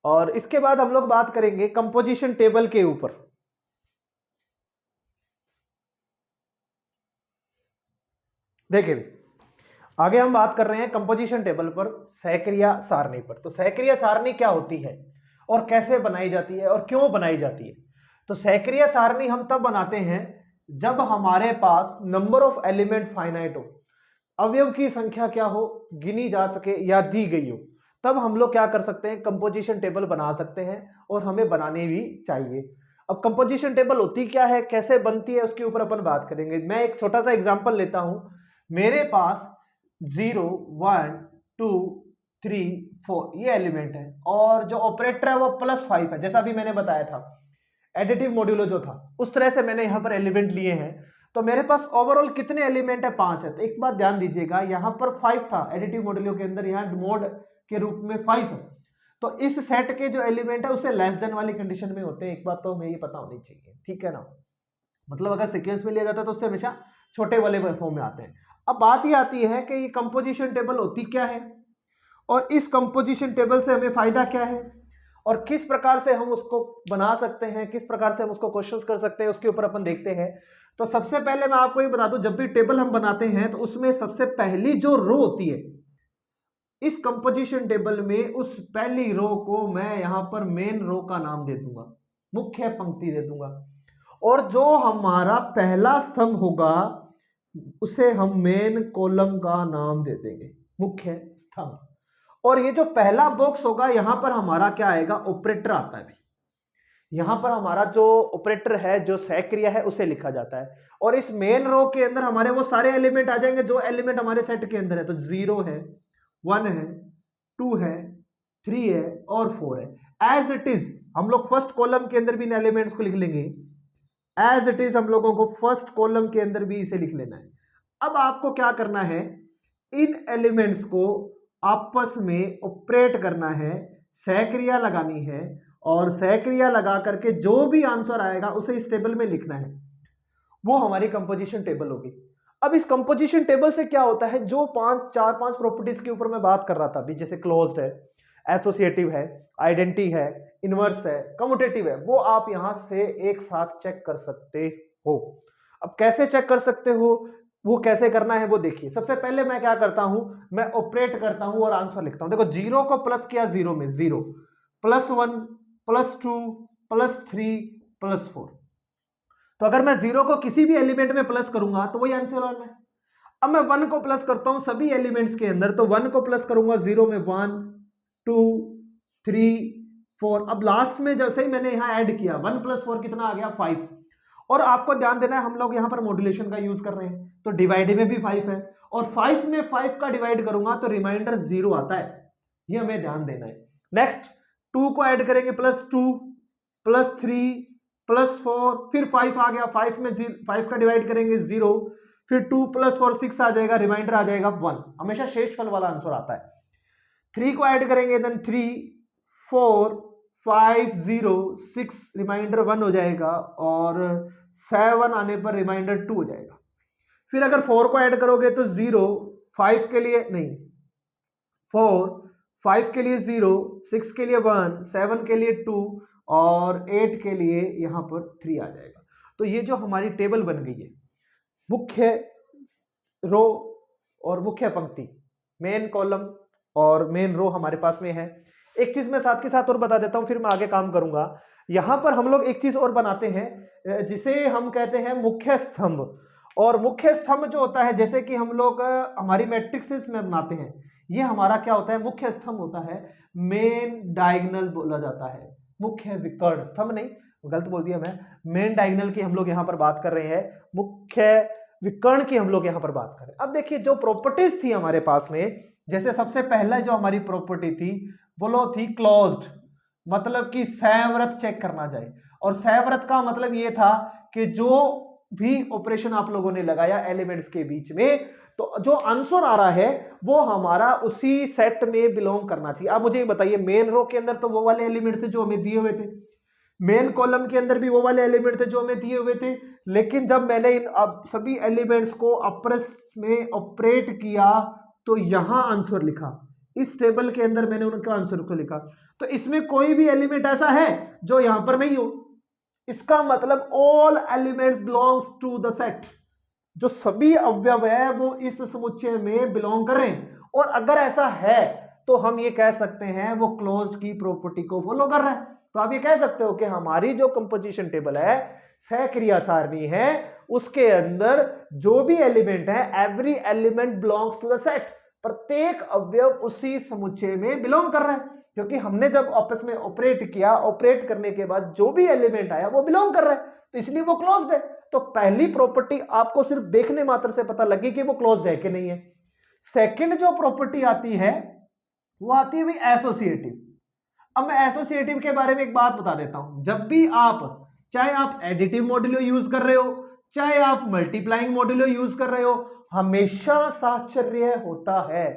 और इसके बाद हम लोग बात करेंगे कंपोजिशन टेबल के ऊपर। देखिए आगे हम बात कर रहे हैं कंपोजिशन टेबल पर, सहक्रिया सारणी पर। तो सहक्रिया सारणी क्या होती है और कैसे बनाई जाती है और क्यों बनाई जाती है। तो सहक्रिया सारणी हम तब बनाते हैं जब हमारे पास नंबर ऑफ एलिमेंट फाइनाइट हो, अवयव की संख्या क्या हो, गिनी जा सके या दी गई हो, तब हम लोग क्या कर सकते हैं कंपोजिशन टेबल बना सकते हैं, और हमें बनाने भी चाहिए। अब कंपोजिशन टेबल होती क्या है, कैसे बनती है, उसके ऊपर अपन बात करेंगे। मैं एक छोटा सा एग्जांपल लेता हूं, मेरे पास 0 1 2 3 4 ये एलिमेंट है, और जो ऑपरेटर है वो +5 है, जैसा भी मैंने बताया था एडिटिव मॉड्यूलो जो था उस तरह से मैंने यहां पर एलिमेंट लिए हैं। तो मेरे पास ओवरऑल कितने एलिमेंट है 5 है। तो एक बात ध्यान दीजिएगा, यहां पर 5 था एडिटिव मॉड्यूलो के अंदर, यहां मोड के रूप में 5 है, तो इस सेट के जो एलिमेंट है उससे लेस देन वाली कंडीशन में होते हैं। एक बात तो हमें ये पता होनी चाहिए, ठीक है ना, मतलब अगर सीक्वेंस में लिया जाता है तो उससे हमेशा छोटे वाले फॉर्म में आते हैं। अब बात ये आती है कि ये कंपोजिशन टेबल होती क्या है, और इस कंपोजिशन टेबल से हमें फायदा क्या है, और किस प्रकार से हम उसको बना सकते हैं, किस प्रकार से हम उसको क्वेश्चंस कर सकते हैं, उसके ऊपर अपन देखते हैं। तो सबसे पहले मैं आपको ये बता दूं, जब भी टेबल हम बनाते हैं तो उसमें सबसे पहली जो रो होती है इस कंपोजिशन टेबल में, उस पहली रो को मैं यहां पर मेन रो का नाम दे दूंगा, मुख्य पंक्ति दे दूंगा, और जो हमारा पहला स्तंभ होगा उसे हम मेन कॉलम का नाम दे देंगे, मुख्य स्तंभ। और ये जो पहला बॉक्स होगा यहां पर हमारा क्या आएगा, ऑपरेटर आता है। यहां पर हमारा जो ऑपरेटर है, जो सहक्रिया है, उसे लिखा जाता है। और इस मेन रो के अंदर हमारे वो सारे एलिमेंट आ जाएंगे जो एलिमेंट हमारे सेट के अंदर है। तो 0 है, 1 है, 2 है, 3 है और 4 है। एज इट इज हम लोग फर्स्ट कॉलम के अंदर भी इन एलिमेंट्स को लिख लेंगे, एज इट इज हम लोगों को फर्स्ट कॉलम के अंदर भी इसे लिख लेना है। अब आपको क्या करना है, इन एलिमेंट्स को आपस में ऑपरेट करना है, सहक्रिया लगानी है, और सहक्रिया लगा करके जो भी आंसर आएगा उसे इस टेबल में लिखना है, वो हमारी कंपोजिशन टेबल होगी। अब इस कंपोजिशन टेबल से क्या होता है, जो चार पांच प्रॉपर्टीज के ऊपर मैं बात कर रहा था अभी, जैसे क्लोज्ड है, एसोसिएटिव है, आइडेंटिटी है, इनवर्स है, कम्यूटेटिव है, वो आप यहां से एक साथ चेक कर सकते हो। अब कैसे चेक कर सकते हो, वो कैसे करना है वो देखिए। सबसे पहले मैं क्या करता हूं, मैं ऑपरेट करता हूं और आंसर लिखता हूं। देखो, जीरो को प्लस किया जीरो में, zero plus 1 plus 2 plus 3 plus 4। तो अगर मैं जीरो को किसी भी एलिमेंट में प्लस करूंगा तो वही आंसर आना है। अब मैं 1 को प्लस करता हूं सभी एलिमेंट्स के अंदर, तो 1 को प्लस करूंगा जीरो में, 1 2 3 4। अब लास्ट में जैसे ही मैंने यहां ऐड किया, 1 प्लस 4 कितना आ गया, 5। और आपको ध्यान देना है, हम लोग यहां पर मॉड्यूलेशन का यूज कर रहे हैं, तो डिवाइड में भी 5 है, और 5 में 5 का डिवाइड करूंगा तो रिमाइंडर 0 आता है, ये हमें ध्यान देना है। नेक्स्ट 2 को ऐड करेंगे, +2 +3 +4, फिर 5 आ गया, 5 में 5 का डिवाइड करेंगे 0, फिर 2 + 4 6 आ जाएगा, रिमाइंडर आ जाएगा 1, हमेशा शेषफल वाला आंसर आता है। 3 को ऐड करेंगे, देन 3 4 5 0 6, रिमाइंडर 1 हो जाएगा, और 7 आने पर रिमाइंडर 2 हो जाएगा। फिर अगर 4 को ऐड करोगे तो 0, 5 के लिए नहीं, 4 5 के लिए 0, 6 के लिए 1, 7 के लिए 2, और 8 के लिए यहां पर 3 आ जाएगा। तो ये जो हमारी टेबल बन गई है, मुख्य रो और मुख्य पंक्ति, मेन कॉलम और मेन रो हमारे पास में है। एक चीज मैं साथ के साथ और बता देता हूं, फिर मैं आगे काम करूंगा। यहां पर हम लोग एक चीज और बनाते हैं जिसे हम कहते हैं मुख्य स्तंभ। और मुख्य स्तंभ जो होता है, जैसे कि हम लोग हमारी मैट्रिक्स में बनाते हैं, ये हमारा क्या होता है, मुख्य स्तंभ होता है, मेन डायगोनल बोला जाता है, मुख्य विकर्ण स्तंभ नहीं, गलत बोल दिया मैं, मेन डायगोनल की हम लोग यहां पर बात कर रहे हैं, मुख्य विकर्ण की हम लोग यहां पर बात कर रहे हैं। अब देखिए, जो प्रॉपर्टीज थी हमारे पास में, जैसे सबसे पहला जो हमारी प्रॉपर्टी थी वो थी क्लोज्ड, मतलब कि सैवृत चेक करना जाए। और सैवृत का मतलब ये था कि जो भी ऑपरेशन आप लोगों ने लगाया एलिमेंट्स के बीच में, तो जो आंसर आ रहा है वो हमारा उसी सेट में बिलोंग करना चाहिए। आप मुझे ये बताइए, मेन रो के अंदर तो वो वाले एलिमेंट थे जो हमें दिए हुए थे, मेन कॉलम के अंदर भी वो वाले एलिमेंट थे जो हमें दिए हुए थे, लेकिन जब मैंने इन अब सभी एलिमेंट्स को आपस में ऑपरेट किया तो यहां आंसर लिखा, इस टेबल के अंदर मैंने उनका आंसर को लिखा, तो इसमें कोई भी एलिमेंट ऐसा है जो यहां पर नहीं हो। इसका मतलब all elements belongs to the set, जो सभी अवयव है वो इस समुच्चय में बिलोंग कर रहे हैं। और अगर ऐसा है तो हम ये कह सकते हैं वो क्लोज्ड की प्रॉपर्टी को फॉलो कर रहा है। तो आप ये कह सकते हो कि हमारी जो कंपोजिशन टेबल है, सहक्रिया सारणी है, उसके अंदर जो भी एलिमेंट है, every element belongs to the set, प्रत्येक अवयव उसी समुच्चय में बिलोंग कर रहा है, क्योंकि हमने जब आपस में ऑपरेट किया, ऑपरेट करने के बाद जो भी एलिमेंट आया वो बिलोंग कर रहा है, तो इसलिए वो क्लोज्ड है। तो पहली प्रॉपर्टी आपको सिर्फ देखने मात्र से पता लगी कि वो क्लोज्ड है कि नहीं है। सेकंड जो प्रॉपर्टी आती है वो आती है भाई एसोसिएटिव। अब मैं एसोसिएटिव के बारे में एक बात बता देता हूं, जब भी आप, चाहे आप एडिटिव मॉड्यूलो यूज कर रहे हो, चाहे आप मल्टीप्लाइंग मॉड्यूलो यूज कर रहे हो, हमेशा साहचर्य होता है।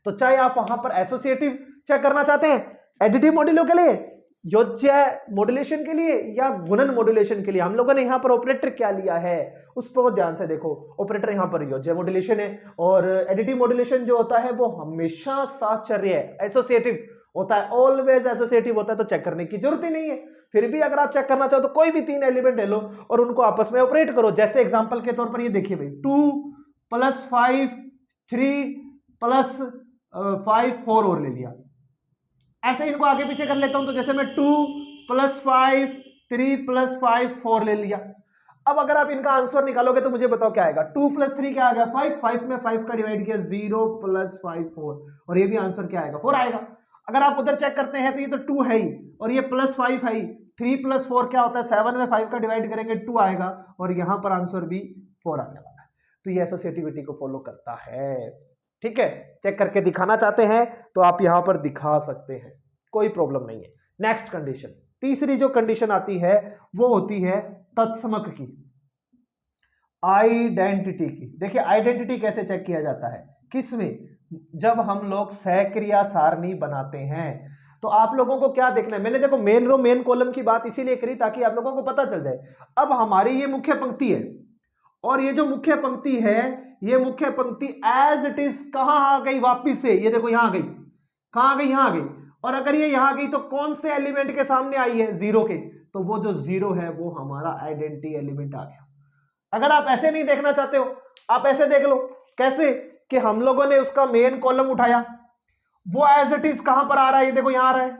तो चाहे आप वहां पर एसोसिएटिव चेक करना चाहते हैं एडिटिव मॉड्यूलो के लिए, योज्य मॉड्यूलेशन के लिए, या गुणन मॉड्यूलेशन के लिए, हम लोगों ने यहां पर ऑपरेटर क्या लिया है उस पर ध्यान से देखो। ऑपरेटर यहां पर योज्य मॉड्यूलेशन है, और एडिटिव मॉड्यूलेशन जो होता है वो हमेशा साहचर्य है, एसोसिएटिव होता है, ऑलवेज एसोसिएटिव होता है, तो चेक करने की जरूरत ही नहीं है। फिर भी अगर आप चेक करना चाहो तो कोई भी 3 एलिमेंट ले लो और उनको आपस में ऑपरेट करो। जैसे एग्जांपल के तौर पर ये देखिए भाई, 2 + 5 3 + 5 4 और ले लिया, ऐसे इनको आगे पीछे कर लेता हूं, तो जैसे मैं 2 + 5 3 + 5 4 ले लिया। अब अगर आप इनका आंसर निकालोगे तो मुझे बताओ क्या आएगा, 2 + 3 क्या आ गया, 5, 5 में 5 का डिवाइड किया, 0 + 5 4, और ये भी आंसर क्या आएगा, 4 आएगा। अगर आप उधर चेक करते हैं तो ये तो 2 है ही, और ये +5 है ही, 3 + 4 क्या होता है, 7 में 5 का डिवाइड करेंगे 2 आएगा, और यहां पर आंसर भी 4 आने वाला है। तो ये एसोसिएटिविटी को फॉलो करता है। ठीक है, चेक करके दिखाना चाहते हैं तो आप यहां पर दिखा सकते हैं, कोई प्रॉब्लम नहीं है। नेक्स्ट कंडीशन, तीसरी जो कंडीशन आती है वो होती है तत्समक की, आइडेंटिटी की। देखिए आइडेंटिटी कैसे चेक किया जाता है, किसमें, जब हम लोग सहक्रिया सारणी बनाते हैं। तो आप लोगों को क्या देखना है, मैंने देखो मेन रो मेन कॉलम की बात इसीलिए करी ताकि आप लोगों को पता चल जाए। अब हमारी ये मुख्य पंक्ति है और ये जो मुख्य पंक्ति है, ये मुख्य पंक्ति एज इट इज कहां आ गई वापिस से, ये देखो यहां आ गई, कहां आ गई, यहां आ गई। और अगर ये यहां गई तो कौन से एलिमेंट के सामने आई है, जीरो के, तो वो जो जीरो है वो हमारा आइडेंटिटी एलिमेंट आ गया। अगर आप ऐसे नहीं देखना चाहते हो, आप ऐसे देख लो, कैसे कि हम लोगों ने उसका मेन कॉलम उठाया, वो एज इट इज कहां पर आ रहा है, ये देखो यहां आ रहा है,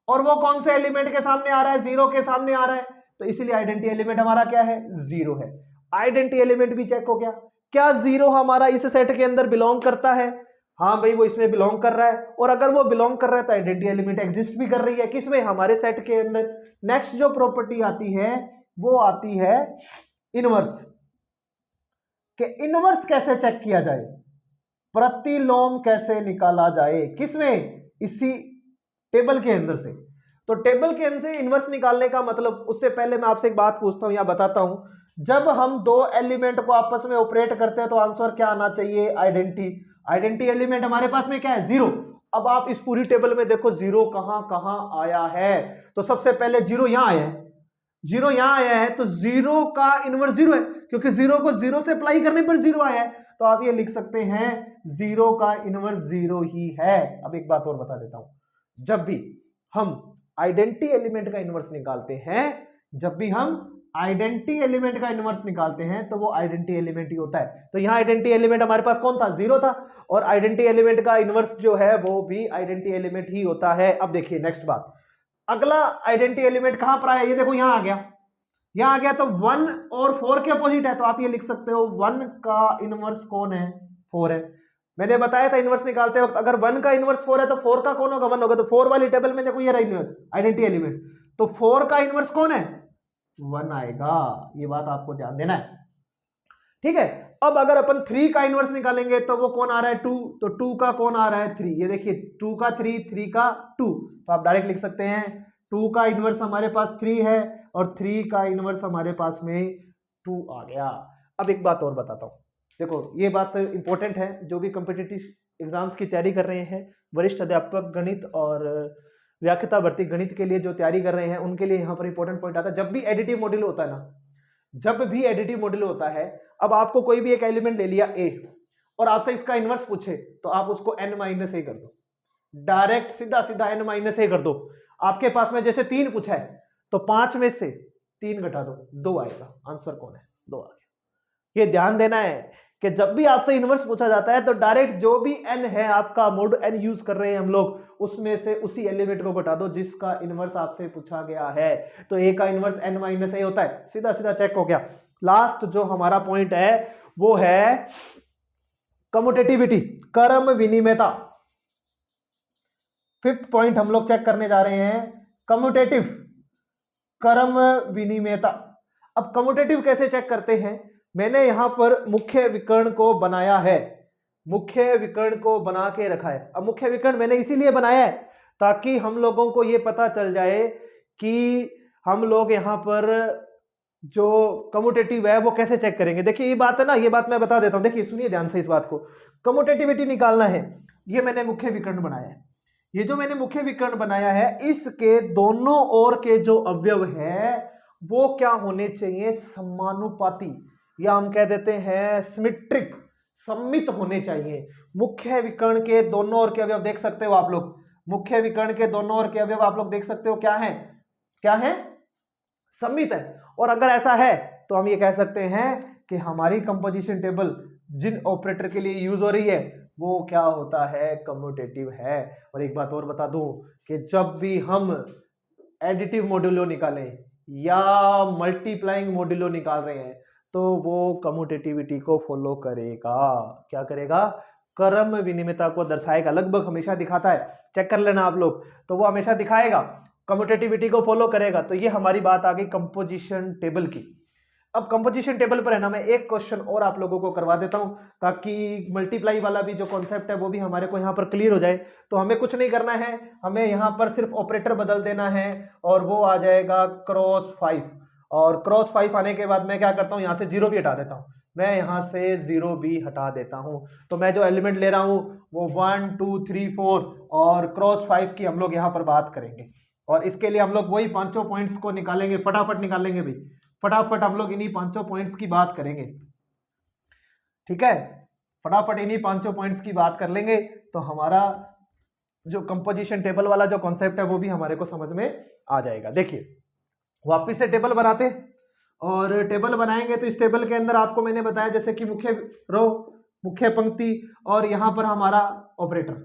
और वो कौन से एलिमेंट के सामने आ रहा है, जीरो के सामने आ रहा है, तो इसीलिए आइडेंटिटी एलिमेंट हमारा क्या है, जीरो है। आइडेंटिटी एलिमेंट भी चेक हो गया, क्या जीरो हमारा इस सेट के अंदर बिलोंग करता है, हाँ भाई वो इसमें बिलोंग कर रहा है, और अगर वो बिलोंग कर रहा है तो आइडेंटिटी एलिमेंट एग्जिस्ट भी कर रही है, किसमें, हमारे सेट के अंदर। नेक्स्ट जो प्रॉपर्टी आती है वो आती है इनवर्स, कि इनवर्स कैसे चेक किया जाए, प्रतिलोम कैसे निकाला जाए, किसमें, इसी टेबल के अंदर से। तो टेबल के अंदर से इनवर्स निकालने का मतलब, उससे पहले मैं आपसे एक बात पूछता हूं या बताता हूं, जब हम दो एलिमेंट को आपस में ऑपरेट करते हैं तो आंसर क्या आना चाहिए, आइडेंटिटी एलिमेंट हमारे पास में क्या है, जीरो। अब आप इस पूरी टेबल में देखो जीरो कहां कहां आया है, तो सबसे पहले जीरो यहां आया है, जीरो यहां आया है, तो जीरो का इनवर्स जीरो है, क्योंकि जीरो को जीरो से अप्लाई करने पर जीरो आया है, तो आप ये लिख सकते हैं जीरो का इनवर्स जीरो ही है। अब एक बात और बता देता हूं, जब भी हम आइडेंटिटी एलिमेंट का इनवर्स निकालते हैं, जब भी हम आइडेंटिटी एलिमेंट का इनवर्स निकालते हैं तो वो आइडेंटिटी एलिमेंट ही होता है। तो यहां आइडेंटिटी एलिमेंट हमारे पास कौन था, जीरो था, और आइडेंटिटी एलिमेंट का इनवर्स जो है वो भी आइडेंटिटी एलिमेंट ही होता है। अब देखिए नेक्स्ट बात, अगला आइडेंटिटी एलिमेंट कहां पर आया, ये देखो यहां आ गया, यहां आ गया, तो 1 और 4 के अपोजिट है, तो आप ये लिख सकते हो 1 का इनवर्स कौन है, 4 है। मैंने बताया था इनवर्स निकालते वक्त अगर 1 का इनवर्स 4 है तो 4 का कौन होगा, 1 होगा, तो 4 वाली टेबल में देखो ये रहा आइडेंटिटी एलिमेंट, तो 4 का इनवर्स कौन है, 1 आएगा, ये बात आपको ध्यान देना है, ठीक है। अब अगर अपन 3 का इनवर्स निकालेंगे तो वो कौन आ रहा है, 2, तो 2 का कौन आ रहा है, 3, ये देखिए 2 का 3, 3 का 2, तो आप डायरेक्ट लिख सकते हैं 2 का इनवर्स हमारे पास 3 है और 3 का इनवर्स हमारे पास में 2 आ गया। अब एक बात और बताता हूं, देखो ये बात इंपॉर्टेंट है, जो भी कॉम्पिटिटिव एग्जाम्स की तैयारी कर रहे हैं, वरिष्ठ अध्यापक गणित और व्याख्याता भर्ती गणित के लिए जो तैयारी कर रहे हैं उनके लिए यहाँ पर इंपॉर्टेंट पॉइंट आता है। जब भी एडिटिव मॉड्यूल होता है ना, जब भी एडिटिव मॉड्यूल होता है, अब आपको कोई भी एक एलिमेंट ले लिया ए और आपसे इसका इनवर्स पूछे तो आप उसको n-a कर दो, डायरेक्ट सीधा सीधा n-a कर दो। आपके पास में जैसे 3 पूछा है तो 5 में से 3 घटा दो, 2 आएगा, आंसर कौन है, 2 आ गया। ये ध्यान देना है कि जब भी आपसे इनवर्स पूछा जाता है तो डायरेक्ट जो भी n है, आपका मोड n यूज कर रहे हैं हम लोग, उसमें से उसी एलिमेंट को घटा दो जिसका इनवर्स आपसे पूछा गया है। तो a का इनवर्स n-a होता है, सीधा सीधा चेक हो गया। लास्ट जो हमारा पॉइंट है वो है कम्यूटेटिविटी, क्रम विनिमेयता। 5th पॉइंट हम लोग चेक करने जा रहे हैं, कम्यूटेटिव, क्रम विनिमेयता। अब कम्यूटेटिव कैसे चेक करते हैं, मैंने यहां पर मुख्य विकर्ण को बनाया है, मुख्य विकर्ण को बना के रखा है। अब मुख्य विकर्ण मैंने इसीलिए बनाया है ताकि हम लोगों को यह पता चल जाए कि हम लोग यहां पर जो कम्यूटेटिव है वो कैसे चेक करेंगे। देखिए ये बात है ना, ये बात मैं बता देता हूं, देखिए सुनिए ध्यान से इस बात को, कम्यूटेटिविटी निकालना है, ये मैंने मुख्य विकर्ण बनाया है, ये जो मैंने मुख्य विकर्ण बनाया है इसके दोनों ओर के जो अवयव है वो क्या होने चाहिए, समानुपाती, या हम कह देते हैं सिमेट्रिक, सममित होने चाहिए। मुख्य विकर्ण के दोनों ओर के अवयव देख सकते हो आप लोग, मुख्य विकर्ण के दोनों ओर के अवयव आप लोग देख सकते हो क्या है, क्या है, सममित है। और अगर ऐसा है तो हम ये कह सकते हैं कि हमारी कंपोजिशन टेबल जिन ऑपरेटर के लिए यूज हो रही है वो क्या होता है, कम्यूटेटिव है। और एक बात और बता दूं कि जब भी हम एडिटिव मॉड्यूलो निकालें या मल्टीप्लाइंग मॉड्यूलो निकाल रहे हैं तो वो कम्यूटेटिविटी को फॉलो करेगा, क्या करेगा, क्रम विनिमेयता को दर्शाएगा, लगभग हमेशा दिखाता है, चेक कर लेना आप लोग, तो वो हमेशा दिखाएगा, कम्यूटेटिविटी को फॉलो करेगा। तो ये हमारी बात आ गई कंपोजिशन टेबल की। अब कंपोजिशन टेबल पर है ना, मैं एक क्वेश्चन और आप लोगों को करवा देता हूं ताकि मल्टीप्लाई वाला भी जो कॉन्सेप्ट है वो भी हमारे को यहाँ पर क्लियर हो जाए। तो हमें कुछ नहीं करना है, हमें यहाँ पर सिर्फ ऑपरेटर बदल देना है और वो आ जाएगा क्रॉस 5। और क्रॉस 5 आने के बाद मैं क्या करता हूँ, यहाँ से 0 भी हटा देता हूँ, मैं यहाँ से 0 भी हटा देता हूँ। तो मैं जो एलिमेंट ले रहा हूँ वो 1 2 3 4 और क्रॉस 5 की हम लोग यहाँ पर बात करेंगे। और इसके लिए हम लोग वही पांचों पॉइंट्स को निकालेंगे, फटाफट निकालेंगे भाई, फटाफट हम लोग इन्हीं पांचों पॉइंट्स की बात करेंगे। ठीक है, फटाफट इन्हीं पांचों पॉइंट्स की बात कर लेंगे तो हमारा जो कंपोजिशन टेबल वाला जो कॉन्सेप्ट है वो भी हमारे को समझ में आ जाएगा। देखिए वापिस से टेबल बनाते, और टेबल बनाएंगे तो इस टेबल के अंदर आपको मैंने बताया जैसे कि मुख्य रो, मुख्य पंक्ति और यहां पर हमारा ऑपरेटर,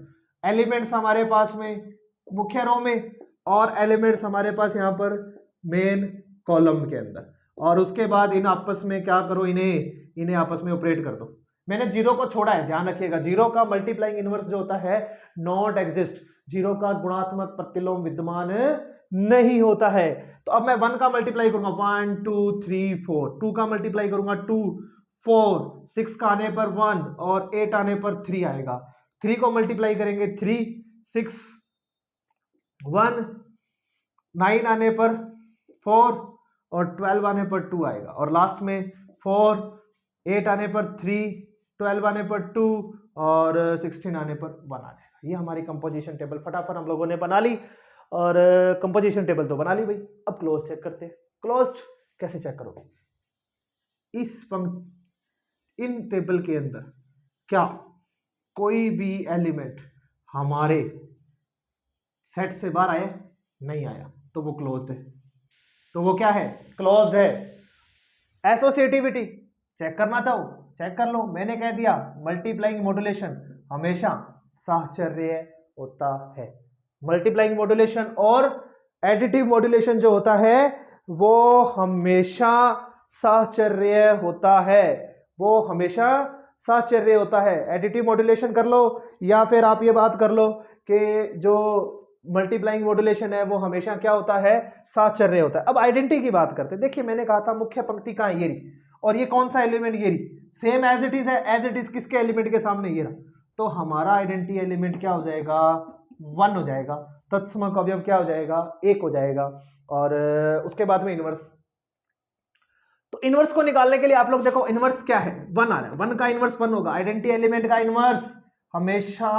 एलिमेंट्स हमारे पास में मुख्य रो में और एलिमेंट्स हमारे पास यहाँ पर मेन कॉलम के अंदर। और उसके बाद इन आपस में क्या करो, इन्हें आपस में ऑपरेट कर दो। मैंने 0 को छोड़ा है, ध्यान रखिएगा 0 का मल्टीप्लाइंग इनवर्स जो होता है नॉट एग्जिस्ट, 0 का गुणात्मक प्रतिलोम विद्यमान नहीं होता है। तो अब मैं 1 का मल्टीप्लाई करूंगा 1 2 3 4, 2 का मल्टीप्लाई करूंगा 2 4, 6 का आने पर 1 और 8 आने पर 3 आएगा। 3 को मल्टीप्लाई करेंगे 3 6 1, 9 आने पर 4 और 12 आने पर 2 आएगा। और लास्ट में 4 8 आने पर 3, 12 आने पर 2 और 16 आने पर 1 आ जाएगा। ये हमारी कंपोजिशन टेबल फटाफट हम लोगों ने बना ली। और कंपोजिशन टेबल तो बना ली भाई, अब क्लोज चेक करते हैं। क्लोज कैसे चेक करोगे, इन टेबल के अंदर क्या कोई भी एलिमेंट हमारे सेट से बाहर आया, नहीं आया, तो वो क्लोज्ड है। तो वो क्या है, क्लोज्ड है। एसोसिएटिविटी चेक करना चाहो चेक कर लो, मैंने कह दिया मल्टीप्लाइंग मॉड्यूलेशन हमेशा साहचर्य होता है। मल्टीप्लाइंग मॉड्यूलेशन और एडिटिव मॉड्यूलेशन जो होता है वो हमेशा साहचर्य होता है, वो हमेशा साहचर्य होता है। एडिटिव मॉड्यूलेशन कर लो या फिर आप ये बात कर लो कि जो मल्टीप्लाइंग मॉड्यूलेशन है वो हमेशा क्या होता है, साहचर्य होता है। अब आइडेंटिटी की बात करते हैं। देखिए मैंने कहा था मुख्य पंक्ति का ये रही, और ये कौन सा एलिमेंट, ये रही, सेम एज इट इज है, एज इट इज किसके एलिमेंट के सामने, ये रहा। तो हमारा आइडेंटिटी एलिमेंट क्या हो जाएगा, 1 हो जाएगा। तत्समक अवयव क्या हो जाएगा, 1 हो जाएगा। और उसके बाद में इनवर्स, तो इनवर्स को निकालने के लिए आप लोग देखो इनवर्स क्या है, 1 आ रहा है, 1 का इनवर्स 1 होगा। आइडेंटिटी एलिमेंट का इनवर्स हमेशा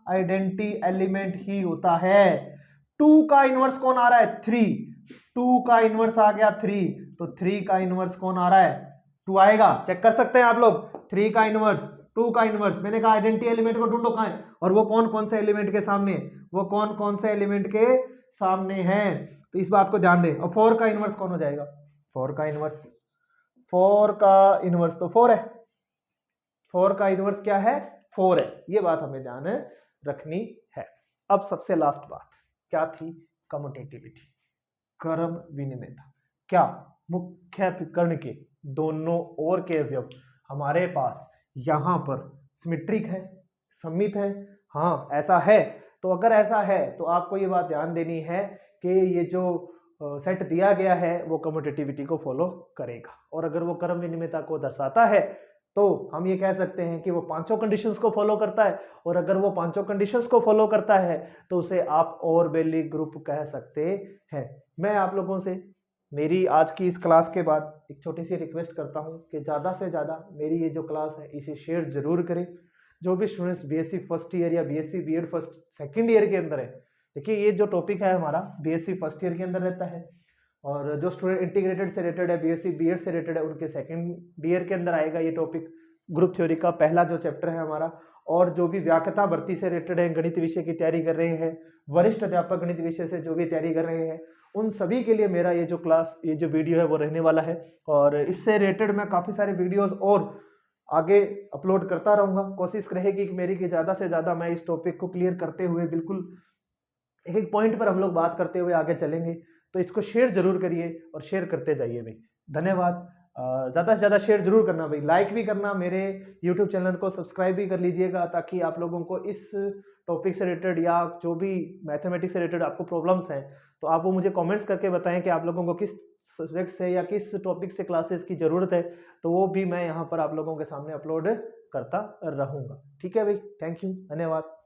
आइडेंटिटी एलिमेंट ही होता है। 2 का इनवर्स कौन आ रहा है, 3, 2 का इनवर्स आ गया 3, तो 3 का इनवर्स कौन आ रहा है, 2 आएगा। चेक कर सकते हैं आप लोग, 3 का इनवर्स 2 का इनवर्स। मैंने कहा आइडेंटिटी एलिमेंट को ढूंढो कहां है, और वो कौन कौन से एलिमेंट के सामने, वो कौन कौन से एलिमेंट के सामने है, तो इस बात को ध्यान दें। और 4 का इनवर्स कौन हो जाएगा, 4 का इनवर्स, 4 का इनवर्स तो 4 है, 4 का इनवर्स क्या है, 4 है। ये बात हमें ध्यान रखनी है। अब सबसे लास्ट बात क्या थी, कम्यूटेटिविटी, क्रम विनिमयता। क्या मुख्य कर्ण के दोनों ओर के अवयव हमारे पास यहां पर सिमेट्रिक है, सममित है, हाँ ऐसा है। तो अगर ऐसा है तो आपको ये बात ध्यान देनी है कि ये जो सेट दिया गया है वो कम्यूटेटिविटी को फॉलो करेगा। और अगर वो क्रम विनिमयता को दर्शाता है तो हम ये कह सकते हैं कि वो पांचों कंडीशंस को फॉलो करता है। और अगर वो पांचों कंडीशंस को फॉलो करता है तो उसे आप ओरबेली ग्रुप कह सकते हैं। मैं आप लोगों से मेरी आज की इस क्लास के बाद एक छोटी सी रिक्वेस्ट करता हूं कि ज़्यादा से ज़्यादा मेरी ये जो क्लास है इसे शेयर जरूर करें। जो भी स्टूडेंट्स बीएससी फर्स्ट ईयर या BSc BEd first second year के अंदर है, देखिए ये जो टॉपिक है हमारा बीएससी फर्स्ट ईयर के अंदर रहता है, और जो स्टूडेंट इंटीग्रेटेड से रिलेटेड है, बीएससी बीएड से रिलेटेड है, उनके सेकंड ईयर के अंदर आएगा ये टॉपिक। ग्रुप थ्योरी का पहला जो चैप्टर है हमारा, और जो भी व्याख्याता भर्ती से रिलेटेड है, गणित विषय की तैयारी कर रहे हैं, वरिष्ठ अध्यापक गणित विषय से जो भी तैयारी कर रहे हैं, उन सभी के लिए मेरा ये जो क्लास, ये जो वीडियो है वो रहने वाला है। और इससे रिलेटेड मैं काफ़ी सारे वीडियोस और आगे अपलोड करता रहूँगा। कोशिश रहेगी कि मेरी कि ज़्यादा से ज़्यादा मैं इस टॉपिक को क्लियर करते हुए, बिल्कुल एक एक पॉइंट पर हम लोग बात करते हुए आगे चलेंगे। तो इसको शेयर जरूर करिए और शेयर करते जाइए भाई। धन्यवाद। ज़्यादा से ज़्यादा शेयर जरूर करना भाई, लाइक भी करना, मेरे यूट्यूब चैनल को सब्सक्राइब भी कर लीजिएगा, ताकि आप लोगों को इस टॉपिक से रिलेटेड या जो भी मैथमेटिक्स से रिलेटेड आपको प्रॉब्लम्स हैं तो आप वो मुझे कमेंट्स करके बताएं कि आप लोगों को किस सब्जेक्ट से या किस टॉपिक से क्लासेस की ज़रूरत है, तो वो भी मैं यहाँ पर आप लोगों के सामने अपलोड करता रहूँगा। ठीक है भाई, थैंक यू, धन्यवाद।